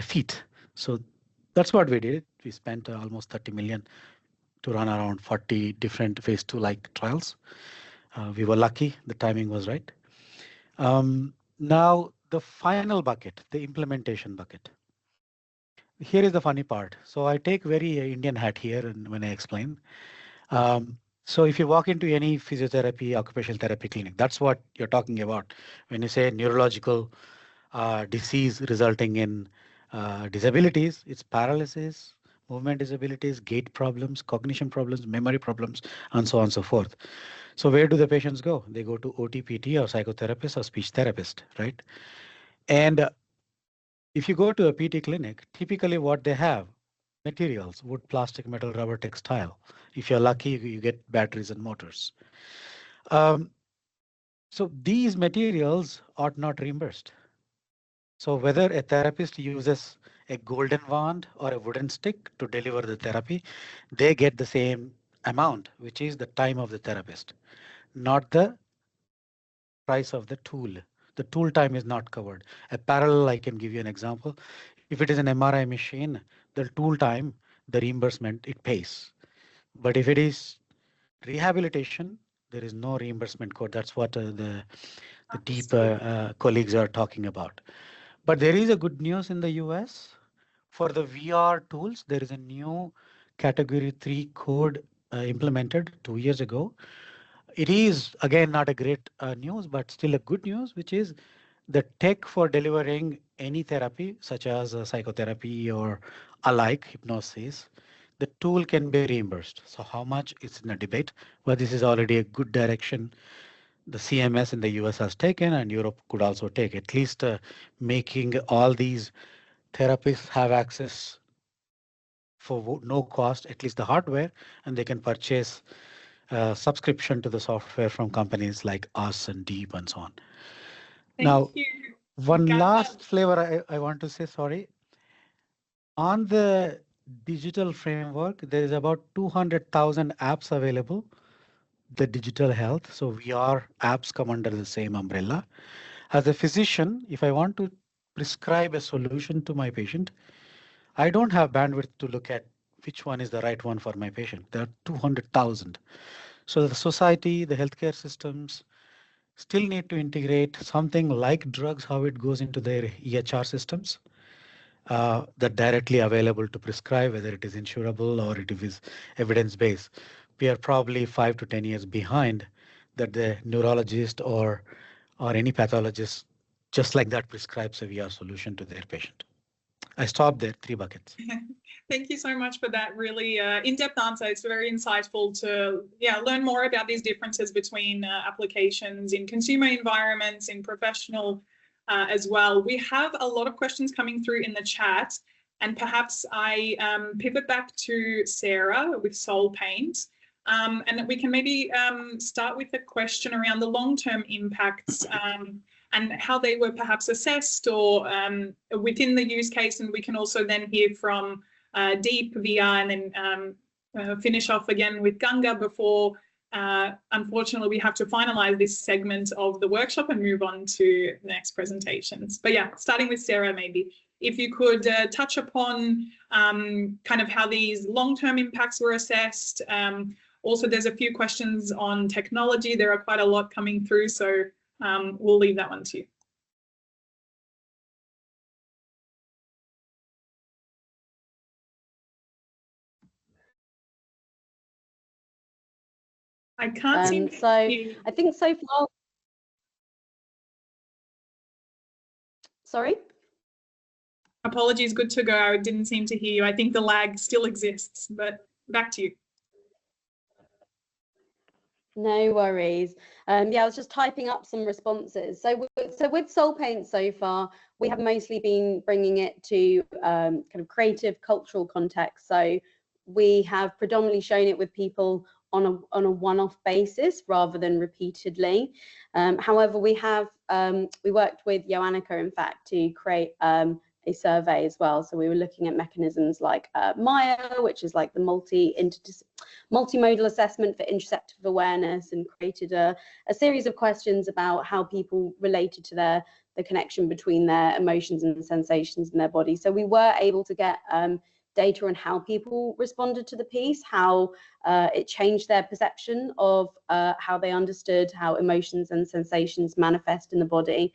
feat. So that's what we did. We spent almost 30 million to run around 40 different phase 2-like trials. We were lucky, the timing was right. Now, the final bucket, the implementation bucket. Here is the funny part. So I take very Indian hat here and when I explain. So if you walk into any physiotherapy, occupational therapy clinic, that's what you're talking about. When you say neurological disease resulting in disabilities, it's paralysis, movement disabilities, gait problems, cognition problems, memory problems, and so on and so forth. So where do the patients go? They go to OT, PT, or psychotherapist or speech therapist, right? And if you go to a PT clinic, typically what they have, materials, wood, plastic, metal, rubber, textile. If you're lucky, you get batteries and motors. So these materials are not reimbursed. So whether a therapist uses a golden wand or a wooden stick to deliver the therapy, they get the same amount, which is the time of the therapist, not the price of the tool. The tool time is not covered. A parallel, I can give you an example. If it is an MRI machine, the tool time, the reimbursement, it pays. But if it is rehabilitation, there is no reimbursement code. That's what the deep colleagues are talking about. But there is a good news in the US. For the VR tools, there is a new category 3 code implemented 2 years ago. It is, again, not a great news, but still a good news, which is the tech for delivering any therapy, such as psychotherapy or alike hypnosis, the tool can be reimbursed. So how much is in a debate, but this is already a good direction the CMS in the US has taken, and Europe could also take, at least making all these therapists have access for no cost, at least the hardware, and they can purchase subscription to the software from companies like us and Deep and so on. Thank you. One last flavor I want to say, sorry. On the digital framework, there is about 200,000 apps available, the digital health. So VR apps come under the same umbrella. As a physician, if I want to prescribe a solution to my patient, I don't have bandwidth to look at which one is the right one for my patient. There are 200,000. So the society, the healthcare systems still need to integrate something like drugs, how it goes into their EHR systems that directly available to prescribe, whether it is insurable or it is evidence-based. We are probably 5 to 10 years behind that the neurologist or any pathologist just like that prescribes a VR solution to their patient. I stopped there, 3 buckets. Thank you so much for that really in-depth answer. It's very insightful to learn more about these differences between applications in consumer environments, in professional as well. We have a lot of questions coming through in the chat, and perhaps I pivot back to Sara with SoulPaint, and we can maybe start with a question around the long-term impacts and how they were perhaps assessed or within the use case, and we can also then hear from DEEPVR and then finish off again with Ganga before, unfortunately, we have to finalize this segment of the workshop and move on to the next presentations. But yeah, starting with Sara, maybe if you could touch upon kind of how these long-term impacts were assessed. Also, there's a few questions on technology. There are quite a lot coming through, so we'll leave that one to you. I can't seem to hear. I think so far. Sorry? Apologies, good to go. I didn't seem to hear you. I think the lag still exists, but back to you. No worries. Yeah, I was just typing up some responses. So with SoulPaint so far, we have mostly been bringing it to kind of creative cultural context. So we have predominantly shown it with people on a one-off basis rather than repeatedly. However, we worked with Joanneke, in fact, to create a survey as well. So we were looking at mechanisms like Maya, which is like the multimodal assessment for intersective awareness, and created a series of questions about how people related to the connection between their emotions and sensations in their body. So we were able to get data on how people responded to the piece, how it changed their perception of how they understood how emotions and sensations manifest in the body.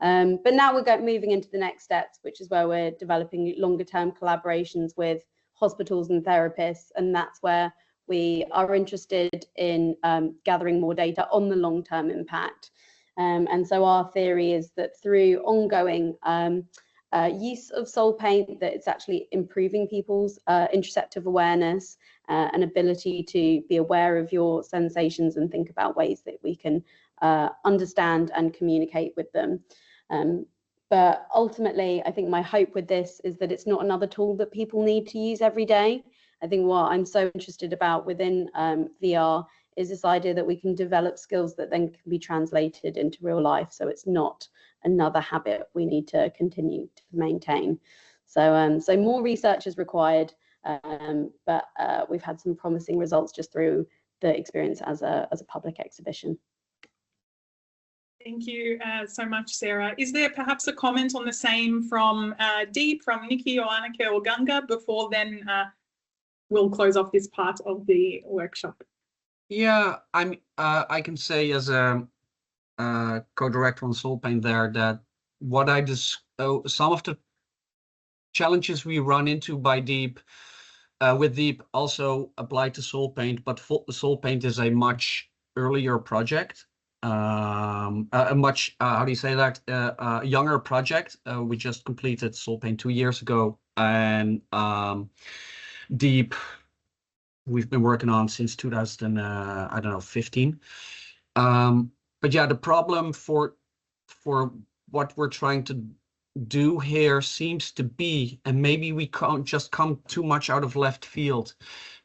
But now we're moving into the next steps, which is where we're developing longer term collaborations with hospitals and therapists. And that's where we are interested in gathering more data on the long term impact. And so our theory is that through ongoing use of SoulPaint, that it's actually improving people's interoceptive awareness and ability to be aware of your sensations and think about ways that we can understand and communicate with them. But ultimately, I think my hope with this is that it's not another tool that people need to use every day. I think what I'm so interested about within VR is this idea that we can develop skills that then can be translated into real life. So it's not another habit we need to continue to maintain. So so more research is required, but we've had some promising results just through the experience as a public exhibition. Thank you so much, Sara. Is there perhaps a comment on the same from Deep, from Niki, Joanneke, or Ganga before then we'll close off this part of the workshop? Yeah, I can say as a co-director on SoulPaint there that what some of the challenges we run into by Deep with Deep also apply to SoulPaint, but SoulPaint is a much earlier project. A much how do you say that, younger project. We just completed SoulPaint 2 years ago, and Deep we've been working on since 2015. But yeah, the problem for what we're trying to do here seems to be, and maybe we can't just come too much out of left field,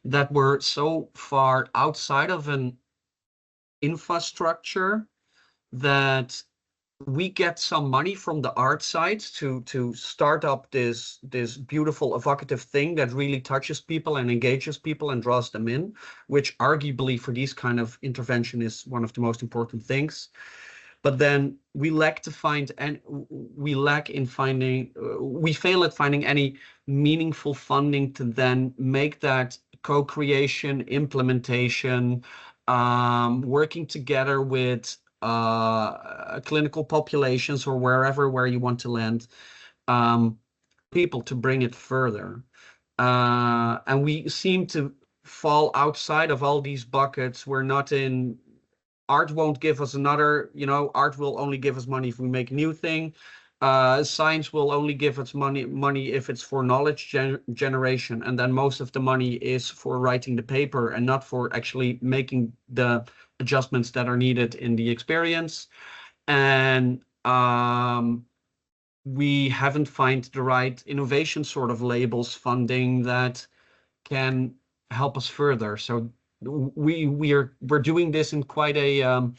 that we're so far outside of an infrastructure that we get some money from the art side to start up this beautiful evocative thing that really touches people and engages people and draws them in, which arguably for these kind of intervention is one of the most important things. But then we lack to find, and we fail at finding any meaningful funding to then make that co-creation, implementation, working together with clinical populations or where you want to land, people to bring it further. And we seem to fall outside of all these buckets. We're not in, art won't give us another, art will only give us money if we make a new thing. Science will only give its money if it's for knowledge generation, and then most of the money is for writing the paper and not for actually making the adjustments that are needed in the experience. And we haven't found the right innovation sort of labels funding that can help us further. So we're doing this in quite a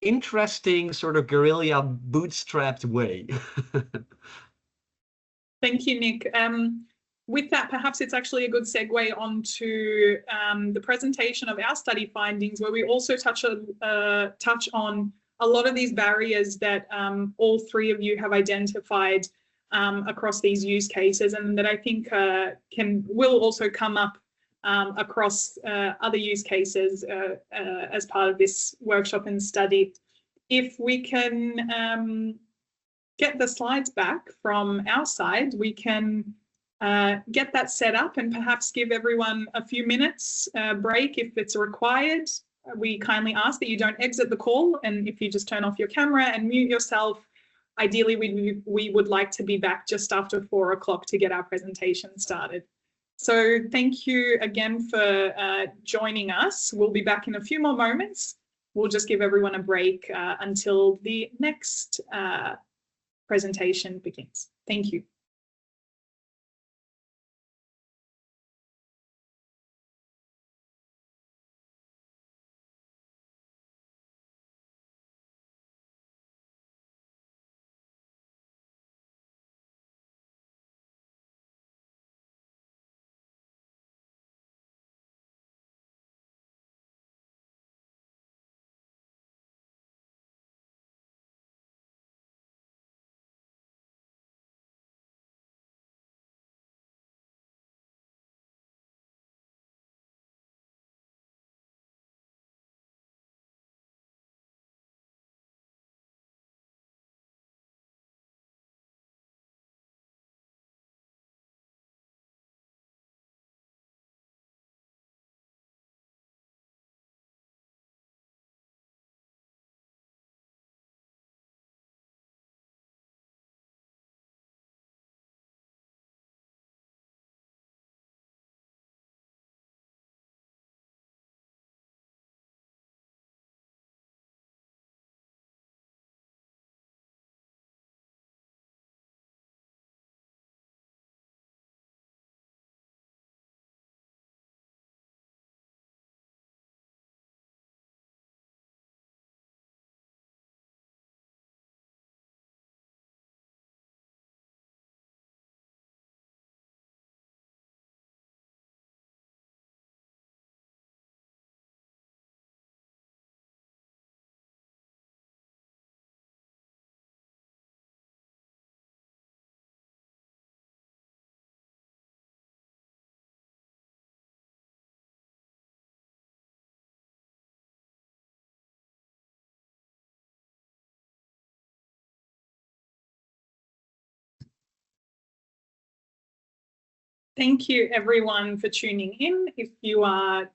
interesting sort of guerrilla bootstrapped way. Thank you, Nick. With that, perhaps it's actually a good segue onto the presentation of our study findings, where we also touch on a lot of these barriers that all three of you have identified across these use cases, and that I think will also come up across other use cases as part of this workshop and study. If we can get the slides back from our side, we can get that set up and perhaps give everyone a few minutes break if it's required. We kindly ask that you don't exit the call, and if you just turn off your camera and mute yourself. Ideally, we would like to be back just after 4 o'clock to get our presentation started. So thank you again for joining us. We'll be back in a few more moments. We'll just give everyone a break until the next presentation begins. Thank you. Thank you everyone for tuning in. If you are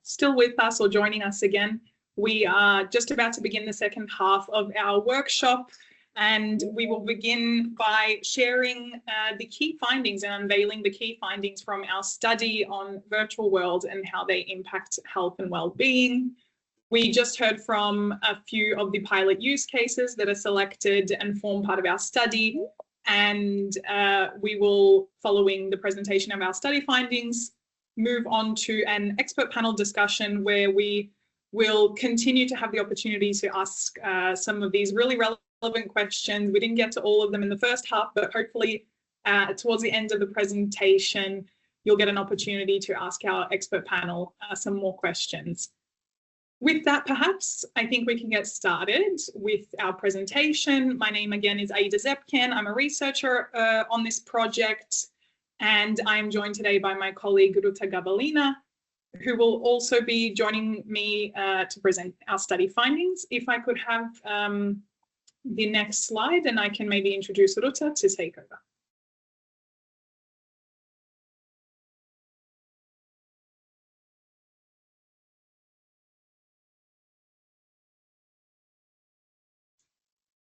still with us or joining us again, we are just about to begin the second half of our workshop, and we will begin by sharing the key findings and unveiling the key findings from our study on virtual worlds and how they impact health and well-being. We just heard from a few of the pilot use cases that are selected and form part of our study. And we will, following the presentation of our study findings, move on to an expert panel discussion where we will continue to have the opportunity to ask some of these really relevant questions. We didn't get to all of them in the first half, but hopefully towards the end of the presentation, you'll get an opportunity to ask our expert panel some more questions. With that, perhaps, I think we can get started with our presentation. My name again is Aida Zepcan. I'm a researcher on this project, and I'm joined today by my colleague Rūta Gabalina, who will also be joining me to present our study findings. If I could have the next slide, and I can maybe introduce Rūta to take over.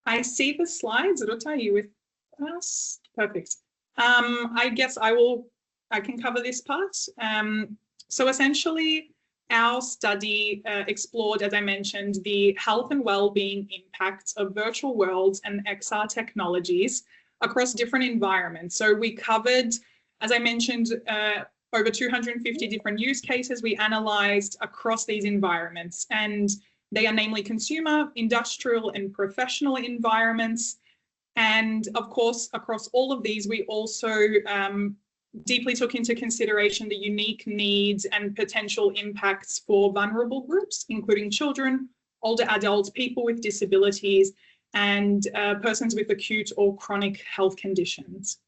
I see the slides. Rūta, are you with us? Perfect. I guess I can cover this part. So essentially, our study explored, as I mentioned, the health and well-being impacts of virtual worlds and XR technologies across different environments. So we covered, as I mentioned, over 250 different use cases we analyzed across these environments, and they are namely consumer, industrial, and professional environments. And of course, across all of these, we also deeply took into consideration the unique needs and potential impacts for vulnerable groups, including children, older adults, people with disabilities, and persons with acute or chronic health conditions.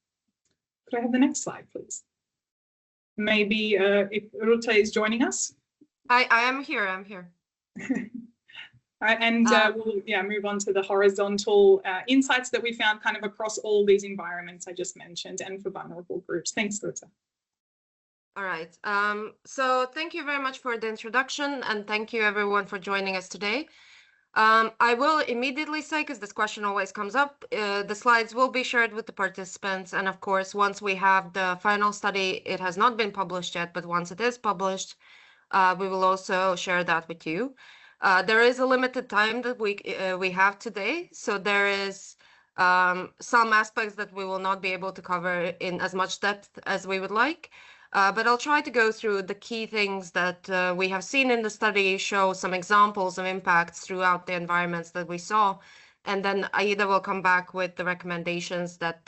Could I have the next slide, please? Maybe if Rūta is joining us. I am here, I'm here. And we'll move on to the horizontal insights that we found kind of across all these environments I just mentioned and for vulnerable groups. Thanks, Rūta. All right. So thank you very much for the introduction, and thank you everyone for joining us today. I will immediately say, because this question always comes up, the slides will be shared with the participants. And of course, once we have the final study, it has not been published yet, but once it is published, we will also share that with you. There is a limited time that we have today, so there is some aspects that we will not be able to cover in as much depth as we would like. But I'll try to go through the key things that we have seen in the study, show some examples of impacts throughout the environments that we saw, and then Aida will come back with the recommendations that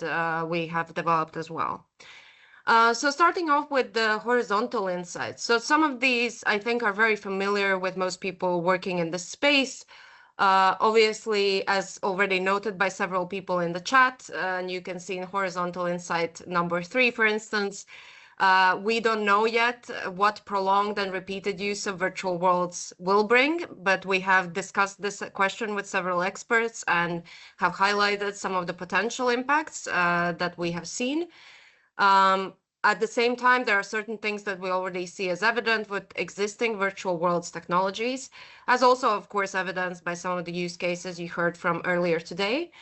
we have developed as well. So starting off with the horizontal insights. So some of these I think are very familiar with most people working in this space. Obviously, as already noted by several people in the chat, and you can see in horizontal insight number 3, for instance, we don't know yet what prolonged and repeated use of virtual worlds will bring, but we have discussed this question with several experts and have highlighted some of the potential impacts that we have seen. At the same time, there are certain things that we already see as evident with existing virtual worlds technologies, as also, of course, evidenced by some of the use cases you heard from earlier today.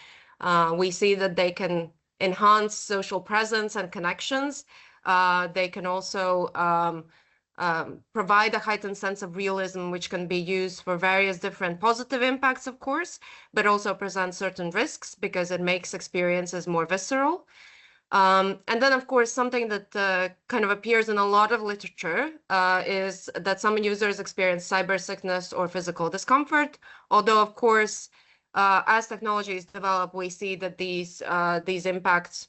We see that they can enhance social presence and connections. They can also provide a heightened sense of realism, which can be used for various different positive impacts, of course, but also present certain risks because it makes experiences more visceral. And then, of course, something that kind of appears in a lot of literature is that some users experience cyber sickness or physical discomfort, although, of course, as technologies develop, we see that these impacts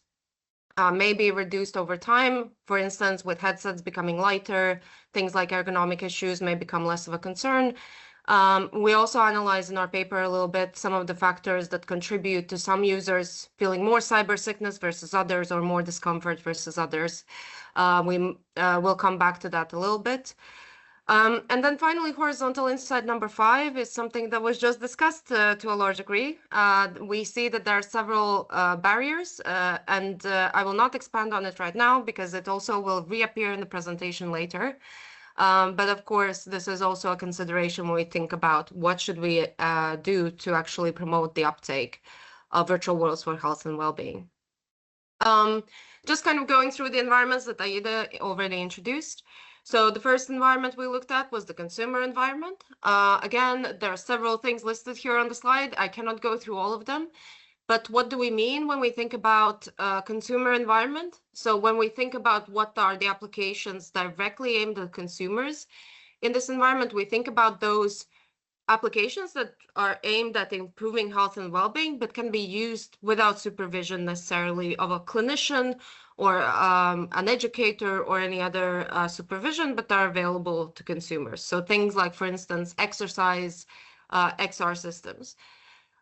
may be reduced over time. For instance, with headsets becoming lighter, things like ergonomic issues may become less of a concern. We also analyze in our paper a little bit some of the factors that contribute to some users feeling more cyber sickness versus others, or more discomfort versus others. We will come back to that a little bit. And then finally, horizontal insight number 5 is something that was just discussed to a large degree. We see that there are several barriers, and I will not expand on it right now because it also will reappear in the presentation later. But of course, this is also a consideration when we think about what should we do to actually promote the uptake of virtual worlds for health and well-being. Just kind of going through the environments that Aida already introduced. So the first environment we looked at was the consumer environment. Again, there are several things listed here on the slide. I cannot go through all of them. But what do we mean when we think about consumer environment? So when we think about what are the applications directly aimed at consumers in this environment, we think about those applications that are aimed at improving health and well-being, but can be used without supervision necessarily of a clinician or an educator or any other supervision, but are available to consumers. So things like, for instance, exercise XR systems.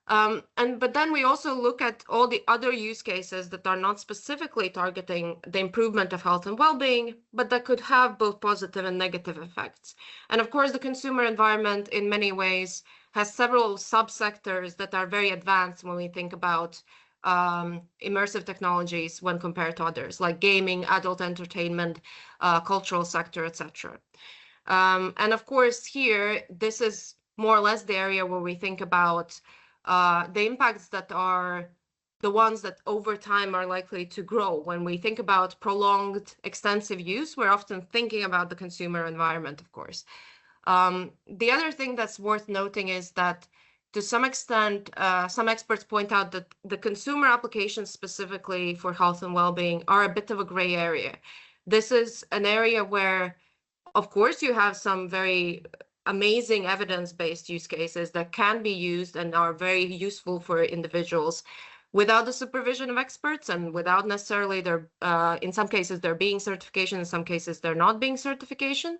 But then we also look at all the other use cases that are not specifically targeting the improvement of health and well-being, but that could have both positive and negative effects. And of course, the consumer environment in many ways has several subsectors that are very advanced when we think about immersive technologies when compared to others, like gaming, adult entertainment, cultural sector, etc. And of course, here, this is more or less the area where we think about the impacts that are the ones that over time are likely to grow. When we think about prolonged, extensive use, we're often thinking about the consumer environment, of course. The other thing that's worth noting is that to some extent, some experts point out that the consumer applications specifically for health and well-being are a bit of a gray area. This is an area where, of course, you have some very amazing evidence-based use cases that can be used and are very useful for individuals without the supervision of experts and without necessarily their, in some cases, there being certification, in some cases, there not being certification.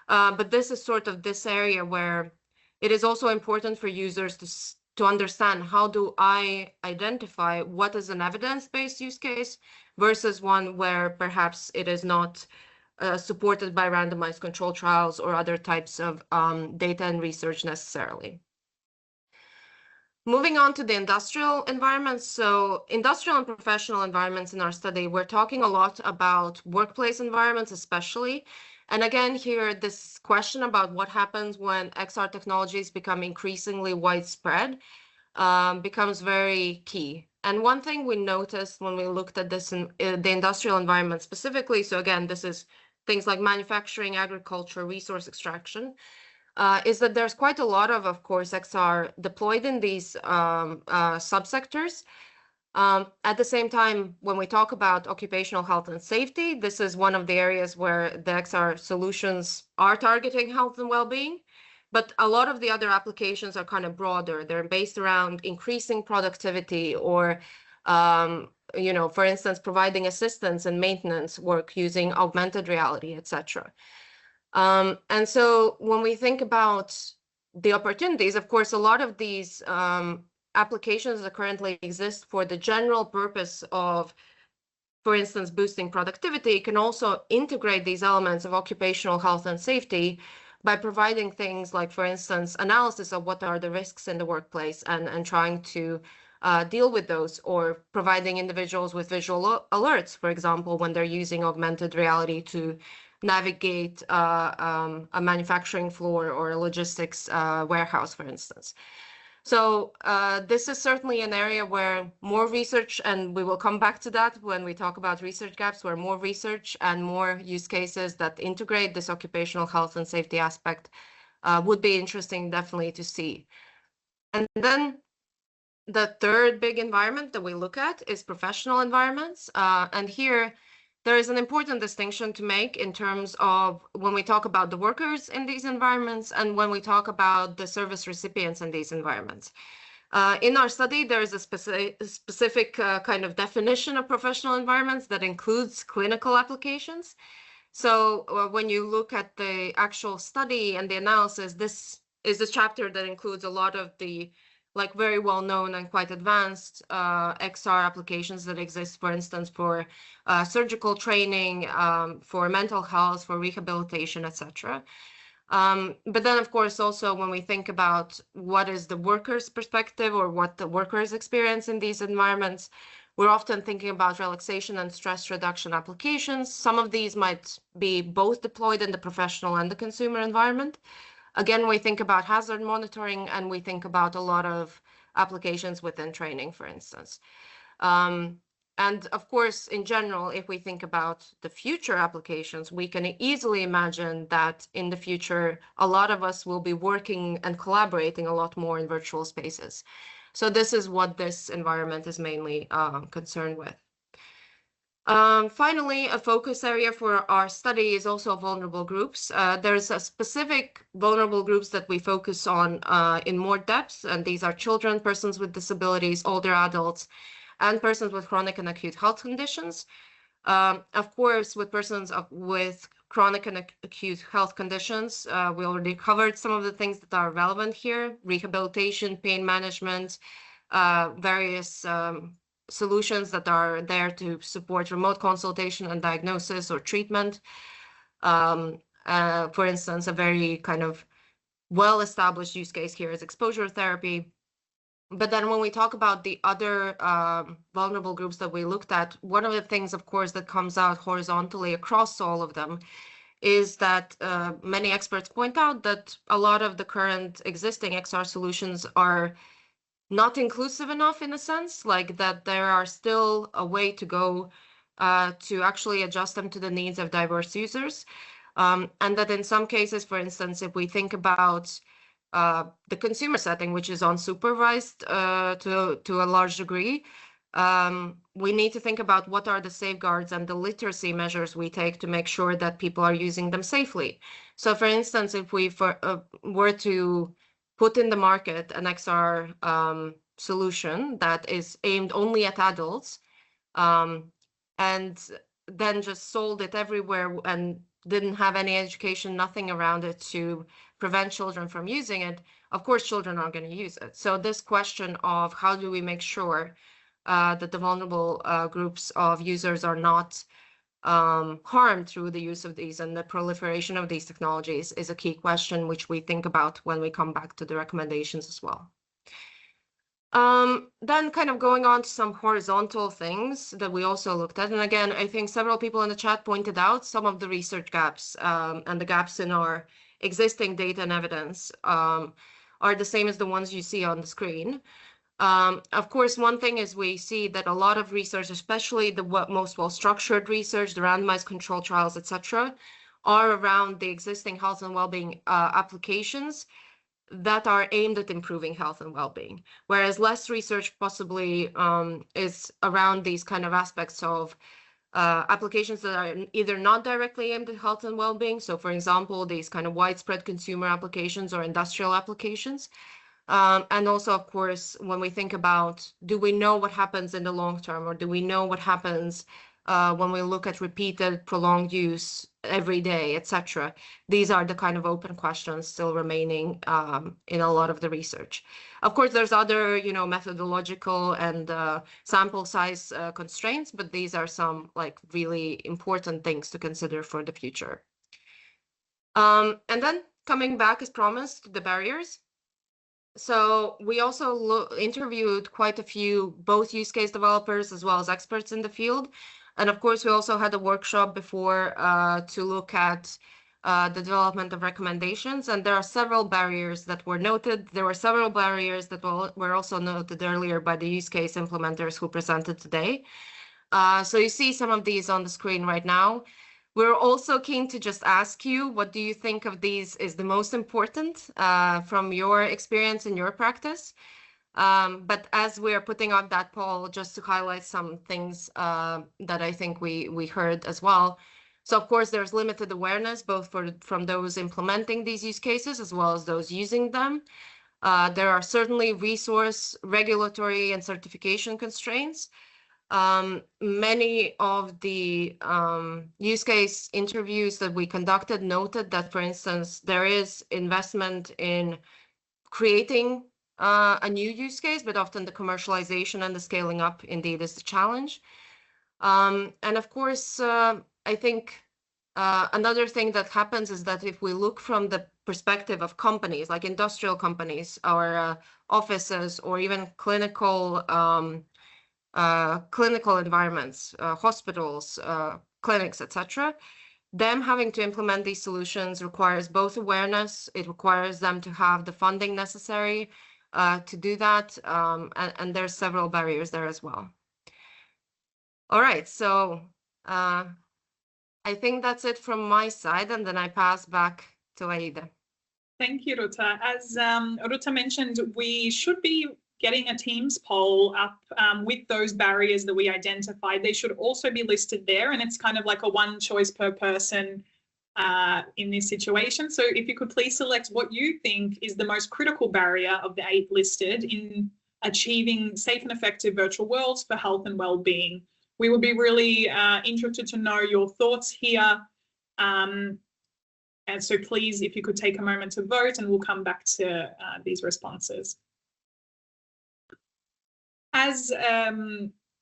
But this is sort of this area where it is also important for users to understand how do I identify what is an evidence-based use case versus one where perhaps it is not supported by randomized control trials or other types of data and research necessarily. Moving on to the industrial environments. So industrial and professional environments in our study, we're talking a lot about workplace environments especially. And again, here, this question about what happens when XR technologies become increasingly widespread becomes very key. And one thing we noticed when we looked at this in the industrial environment specifically, so again, this is things like manufacturing, agriculture, resource extraction, is that there's quite a lot of course, XR deployed in these subsectors. At the same time, when we talk about occupational health and safety, this is one of the areas where the XR solutions are targeting health and well-being. But a lot of the other applications are kind of broader. They're based around increasing productivity or, you know, for instance, providing assistance and maintenance work using augmented reality, etc. And so when we think about the opportunities, of course, a lot of these applications that currently exist for the general purpose of, for instance, boosting productivity can also integrate these elements of occupational health and safety by providing things like, for instance, analysis of what are the risks in the workplace and trying to deal with those, or providing individuals with visual alerts, for example, when they're using augmented reality to navigate a manufacturing floor or a logistics warehouse, for instance. So this is certainly an area where more research, and we will come back to that when we talk about research gaps, where more research and more use cases that integrate this occupational health and safety aspect would be interesting definitely to see. And then the third big environment that we look at is professional environments. And here, there is an important distinction to make in terms of when we talk about the workers in these environments and when we talk about the service recipients in these environments. In our study, there is a specific kind of definition of professional environments that includes clinical applications. So when you look at the actual study and the analysis, this is a chapter that includes a lot of the like very well-known and quite advanced XR applications that exist, for instance, for surgical training, for mental health, for rehabilitation, etc. But then, of course, also when we think about what is the worker's perspective or what the workers experience in these environments, we're often thinking about relaxation and stress reduction applications. Some of these might be both deployed in the professional and the consumer environment. Again, we think about hazard monitoring, and we think about a lot of applications within training, for instance. And of course, in general, if we think about the future applications, we can easily imagine that in the future, a lot of us will be working and collaborating a lot more in virtual spaces. So this is what this environment is mainly concerned with. Finally, a focus area for our study is also vulnerable groups. There's a specific vulnerable groups that we focus on in more depth, and these are children, persons with disabilities, older adults, and persons with chronic and acute health conditions. Of course, with persons with chronic and acute health conditions, we already covered some of the things that are relevant here: rehabilitation, pain management, various solutions that are there to support remote consultation and diagnosis or treatment. For instance, a very kind of well-established use case here is exposure therapy. But then when we talk about the other vulnerable groups that we looked at, one of the things, of course, that comes out horizontally across all of them is that many experts point out that a lot of the current existing XR solutions are not inclusive enough in a sense, like that there are still a way to go to actually adjust them to the needs of diverse users. And that in some cases, for instance, if we think about the consumer setting, which is unsupervised to a large degree, we need to think about what are the safeguards and the literacy measures we take to make sure that people are using them safely. So for instance, if we were to put in the market an XR solution that is aimed only at adults, and then just sold it everywhere and didn't have any education, nothing around it to prevent children from using it, of course children aren't going to use it. So this question of how do we make sure that the vulnerable groups of users are not harmed through the use of these and the proliferation of these technologies is a key question which we think about when we come back to the recommendations as well. Then kind of going on to some horizontal things that we also looked at. And again, I think several people in the chat pointed out some of the research gaps and the gaps in our existing data and evidence are the same as the ones you see on the screen. Of course, one thing is we see that a lot of research, especially the most well-structured research, the randomized control trials, etc., are around the existing health and well-being applications that are aimed at improving health and well-being, whereas less research possibly is around these kind of aspects of applications that are either not directly aimed at health and well-being. So for example, these kind of widespread consumer applications or industrial applications. And also, of course, when we think about, do we know what happens in the long term, or do we know what happens when we look at repeated prolonged use every day, etc. These are the kind of open questions still remaining in a lot of the research. Of course, there's other, methodological and sample size constraints, but these are some like really important things to consider for the future. And then coming back as promised, the barriers. So we also interviewed quite a few both use case developers as well as experts in the field. And of course, we also had a workshop before to look at the development of recommendations. And there are several barriers that were noted. There were several barriers that were also noted earlier by the use case implementers who presented today. So you see some of these on the screen right now. We're also keen to just ask you, what do you think of these is the most important from your experience in your practice? But as we're putting up that poll, just to highlight some things that I think we heard as well. So of course, there's limited awareness, both from those implementing these use cases as well as those using them. There are certainly resource, regulatory, and certification constraints. Many of the use case interviews that we conducted noted that, for instance, there is investment in creating a new use case, but often the commercialization and the scaling up indeed is the challenge. And of course, I think another thing that happens is that if we look from the perspective of companies, like industrial companies, or offices, or even clinical environments, hospitals, clinics, etc., them having to implement these solutions requires both awareness, it requires them to have the funding necessary to do that, and there's several barriers there as well. All right, so I think that's it from my side, and then I pass back to Aida. Thank you, Rūta. As Rūta mentioned, we should be getting a Teams poll up with those barriers that we identified. They should also be listed there, and it's kind of like a one choice per person in this situation. So if you could please select what you think is the most critical barrier of the 8 listed in achieving safe and effective virtual worlds for health and well-being. We would be really interested to know your thoughts here. And so please, if you could take a moment to vote, and we'll come back to these responses. As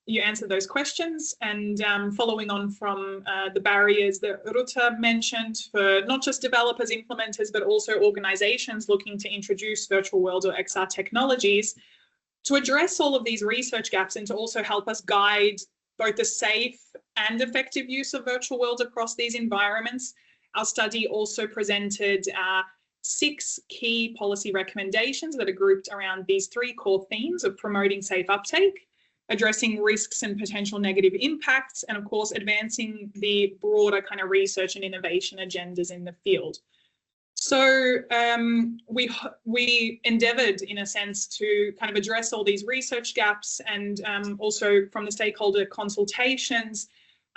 you answer those questions, and following on from the barriers that Rūta mentioned for not just developers, implementers, but also organizations looking to introduce virtual world or XR technologies, to address all of these research gaps and to also help us guide both the safe and effective use of virtual worlds across these environments, our study also presented 6 key policy recommendations that are grouped around these 3 core themes of promoting safe uptake, addressing risks and potential negative impacts, and of course, advancing the broader kind of research and innovation agendas in the field. So we endeavoured, in a sense, to kind of address all these research gaps, and also from the stakeholder consultations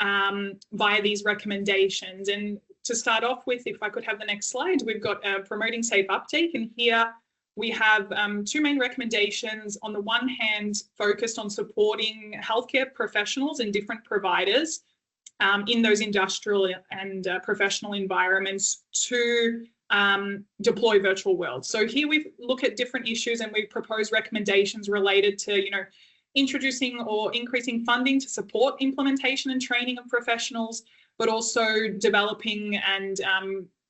via these recommendations. And to start off with, if I could have the next slide, we've got promoting safe uptake, and here we have 2 main recommendations. On the one hand, focused on supporting healthcare professionals and different providers in those industrial and professional environments to deploy virtual worlds. So here we look at different issues, and we propose recommendations related to, introducing or increasing funding to support implementation and training of professionals, but also developing and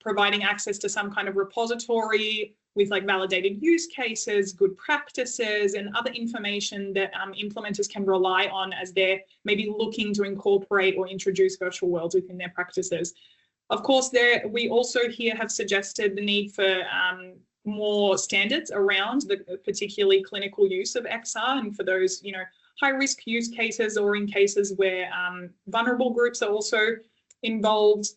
providing access to some kind of repository with like validated use cases, good practices, and other information that implementers can rely on as they're maybe looking to incorporate or introduce virtual worlds within their practices. Of course, we also here have suggested the need for more standards around the particularly clinical use of XR, and for those, high-risk use cases or in cases where vulnerable groups are also involved.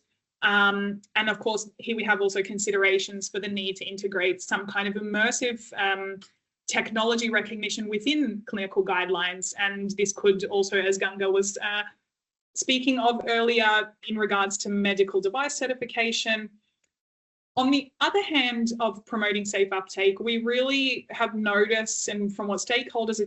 And of course, here we have also considerations for the need to integrate some kind of immersive technology recognition within clinical guidelines. And this could also, as Ganga was speaking of earlier, in regards to medical device certification. On the other hand of promoting safe uptake, we really have noticed, and from what stakeholders are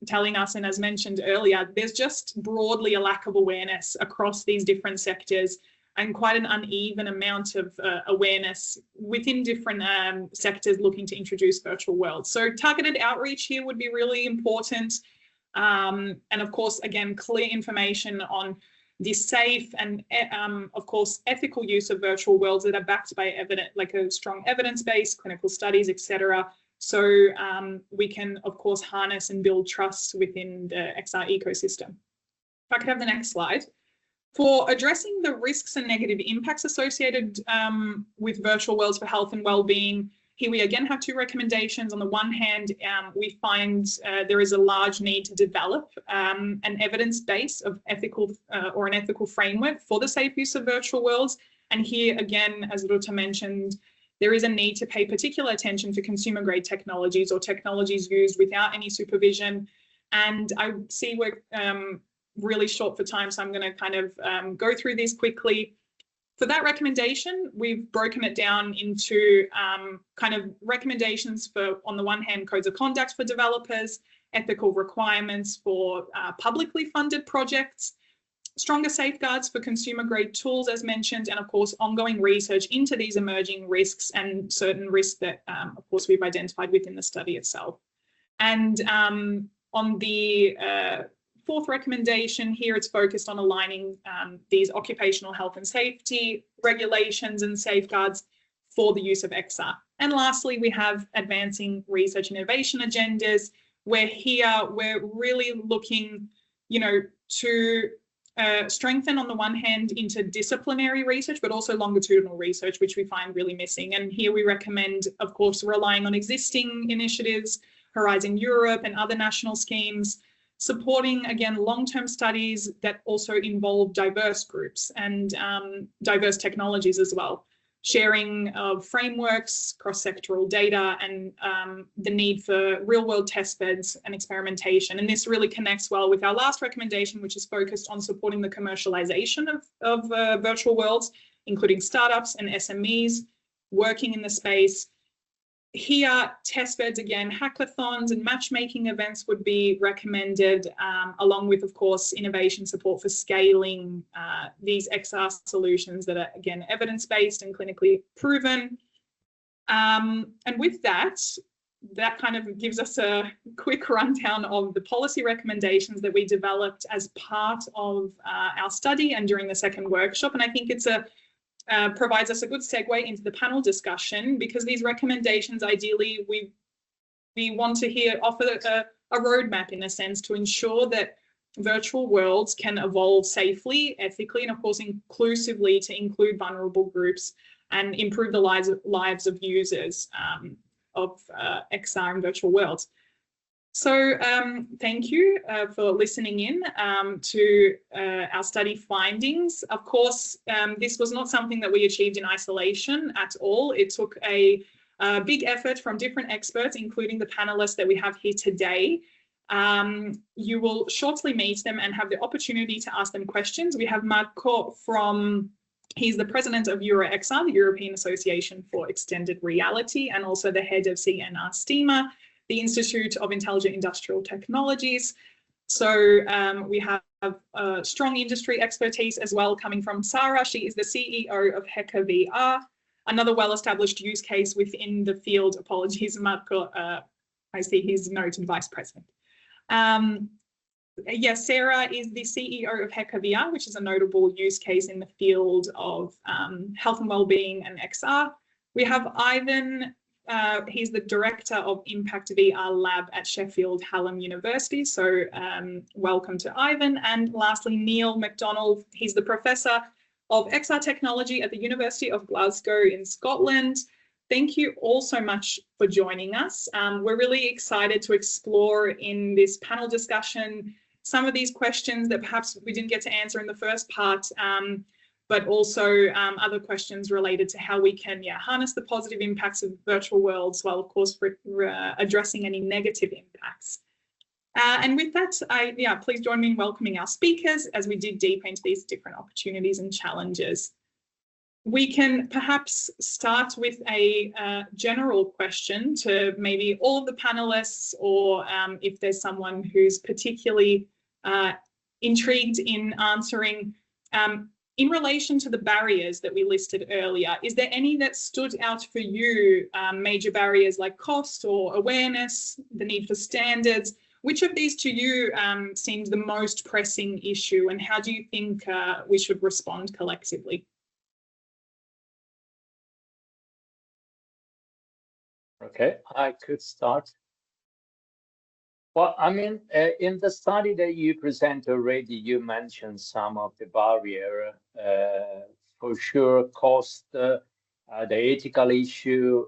telling us, and as mentioned earlier, there's just broadly a lack of awareness across these different sectors, and quite an uneven amount of awareness within different sectors looking to introduce virtual worlds. So targeted outreach here would be really important. And of course, again, clear information on the safe and, of course, ethical use of virtual worlds that are backed by like a strong evidence-based clinical studies, etc. So we can, of course, harness and build trust within the XR ecosystem. If I could have the next slide. For addressing the risks and negative impacts associated with virtual worlds for health and well-being, here we again have 2 recommendations. On the one hand, we find there is a large need to develop an evidence base of ethical or an ethical framework for the safe use of virtual worlds. And here again, as Rūta mentioned, there is a need to pay particular attention to consumer grade technologies or technologies used without any supervision. And I see we're really short for time, so I'm going to kind of go through these quickly. For that recommendation, we've broken it down into kind of recommendations for, on the one hand, codes of conduct for developers, ethical requirements for publicly funded projects, stronger safeguards for consumer grade tools, as mentioned, and of course, ongoing research into these emerging risks and certain risks that, of course, we've identified within the study itself. And on the 4th recommendation here, it's focused on aligning these occupational health and safety regulations and safeguards for the use of XR. And lastly, we have advancing research and innovation agendas, where here we're really looking, to strengthen on the one hand interdisciplinary research, but also longitudinal research, which we find really missing. And here we recommend, of course, relying on existing initiatives, Horizon Europe and other national schemes, supporting, again, long-term studies that also involve diverse groups and diverse technologies as well, sharing of frameworks, cross-sectoral data, and the need for real-world test beds and experimentation. And this really connects well with our last recommendation, which is focused on supporting the commercialization of virtual worlds, including startups and SMEs working in the space. Here, test beds, again, hackathons and matchmaking events would be recommended, along with, of course, innovation support for scaling these XR solutions that are, again, evidence-based and clinically proven. And with that kind of gives us a quick rundown of the policy recommendations that we developed as part of our study and during the second workshop. And I think it's provides us a good segue into the panel discussion, because these recommendations, ideally, we want to offer a roadmap, in a sense, to ensure that virtual worlds can evolve safely, ethically, and of course inclusively to include vulnerable groups and improve the lives of users of XR and virtual worlds. So thank you for listening in to our study findings. Of course, this was not something that we achieved in isolation at all. It took a big effort from different experts, including the panelists that we have here today. You will shortly meet them and have the opportunity to ask them questions. We have Marco he's the president of EuroXR, the European Association for Extended Reality, and also the head of CNR STEMA, the Institute of Intelligent Industrial Technologies. So we have strong industry expertise as well coming from Sara. She is the CEO of HekaVR, another well-established use case within the field. Apologies, Marco, I see he's noted vice president. Yes, Sara is the CEO of HekaVR, which is a notable use case in the field of health and well-being and XR. We have Ivan. He's the director of ImpactVRlab at Sheffield Hallam University. So welcome to Ivan. And lastly, Neil McDonnell. He's the professor of XR technology at the University of Glasgow in Scotland. Thank you all so much for joining us. We're really excited to explore in this panel discussion some of these questions that perhaps we didn't get to answer in the first part, but also other questions related to how we can harness the positive impacts of virtual worlds while, of course, addressing any negative impacts. And with that, please join me in welcoming our speakers as we dig deep into these different opportunities and challenges. We can perhaps start with a general question to maybe all of the panelists, or if there's someone who's particularly intrigued in answering. In relation to the barriers that we listed earlier, is there any that stood out for you, major barriers like cost or awareness, the need for standards? Which of these to you seems the most pressing issue, and how do you think we should respond collectively? Okay, I could start. Well, I mean, in the study that you present already, you mentioned some of the barrier, for sure, cost, the ethical issue.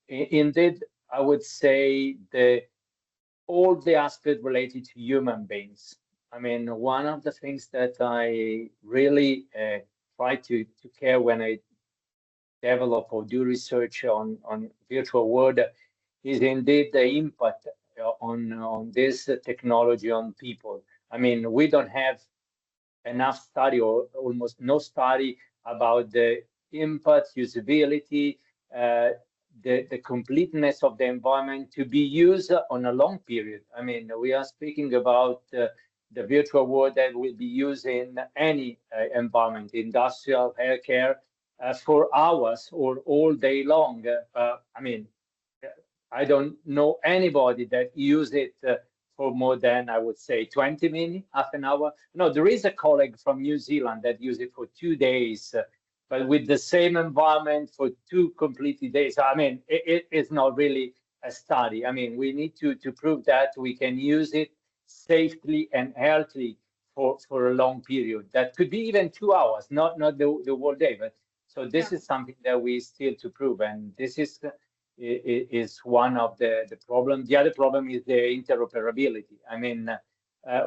Indeed, I would say all the aspects related to human beings. I mean, one of the things that I really try to care when I develop or do research on virtual world is indeed the impact on this technology on people. I mean, we don't have enough study or almost no study about the impact, usability, the completeness of the environment to be used on a long period. I mean, we are speaking about the virtual world that will be used in any environment, industrial, healthcare, for hours or all day long. I mean, I don't know anybody that use it for more than, I would say, 20 minutes, half an hour. No, there is a colleague from New Zealand that used it for 2 days, but with the same environment for 2 complete days. I mean, it is not really a study. I mean, we need to prove that we can use it safely and healthily for a long period. That could be even 2 hours, not the whole day. But so this is something that we still to prove, and this is one of the problem. The other problem is the interoperability. I mean,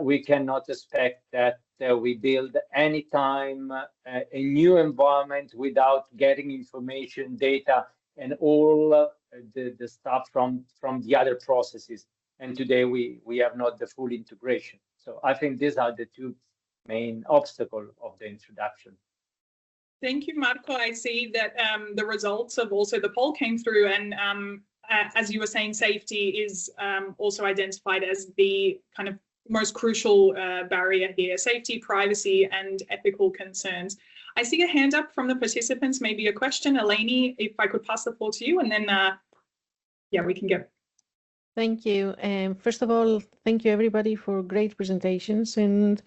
we cannot expect that we build anytime a new environment without getting information, data, and all the stuff from the other processes. And today we have not the full integration. So I think these are the 2 main obstacles of the introduction. Thank you, Marco. I see that the results of also the poll came through, and as you were saying, safety is also identified as the kind of most crucial barrier here. Safety, privacy, and ethical concerns. I see a hand up from the participants, maybe a question. Eleni, if I could pass the floor to you, and then, we can go. Thank you. First of all, thank you everybody for great presentations, and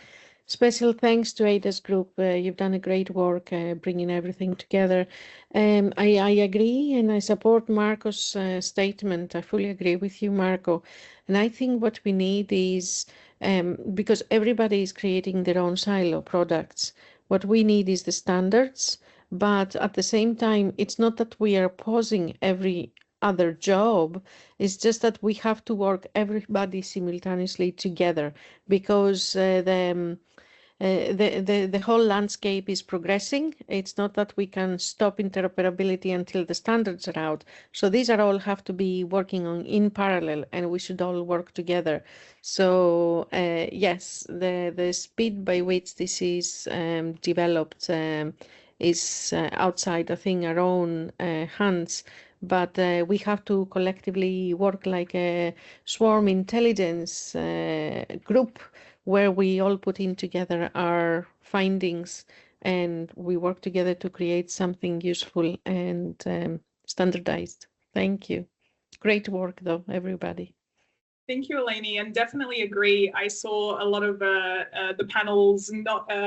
special thanks to Aida's group. You've done a great work bringing everything together. I agree and I support Marco's statement. I fully agree with you, Marco. And I think what we need is, because everybody is creating their own silo products, what we need is the standards But at the same time, it's not that we are pausing every other job. It's just that we have to work everybody simultaneously together, because the whole landscape is progressing. It's not that we can stop interoperability until the standards are out. So these are all have to be working on in parallel, and we should all work together. So yes, the speed by which this is developed is outside, I think, our own hands. But we have to collectively work like a swarm intelligence group, where we all put in together our findings and we work together to create something useful and standardized. Thank you. Great work, though, everybody. Thank you, Eleni, and definitely agree. I saw a lot of the panels,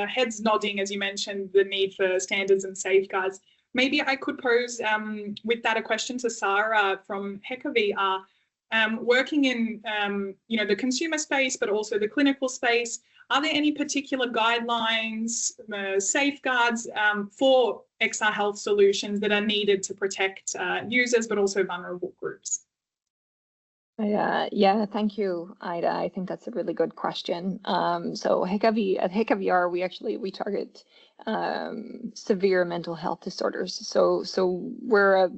heads nodding, as you mentioned, the need for standards and safeguards. Maybe I could pose with that a question to Sara from HekaVR. Working in the consumer space, but also the clinical space, are there any particular guidelines, safeguards for XR health solutions that are needed to protect users, but also vulnerable groups? Yeah, thank you, Aida. I think that's a really good question. So at HekaVR, we target severe mental health disorders. So we're a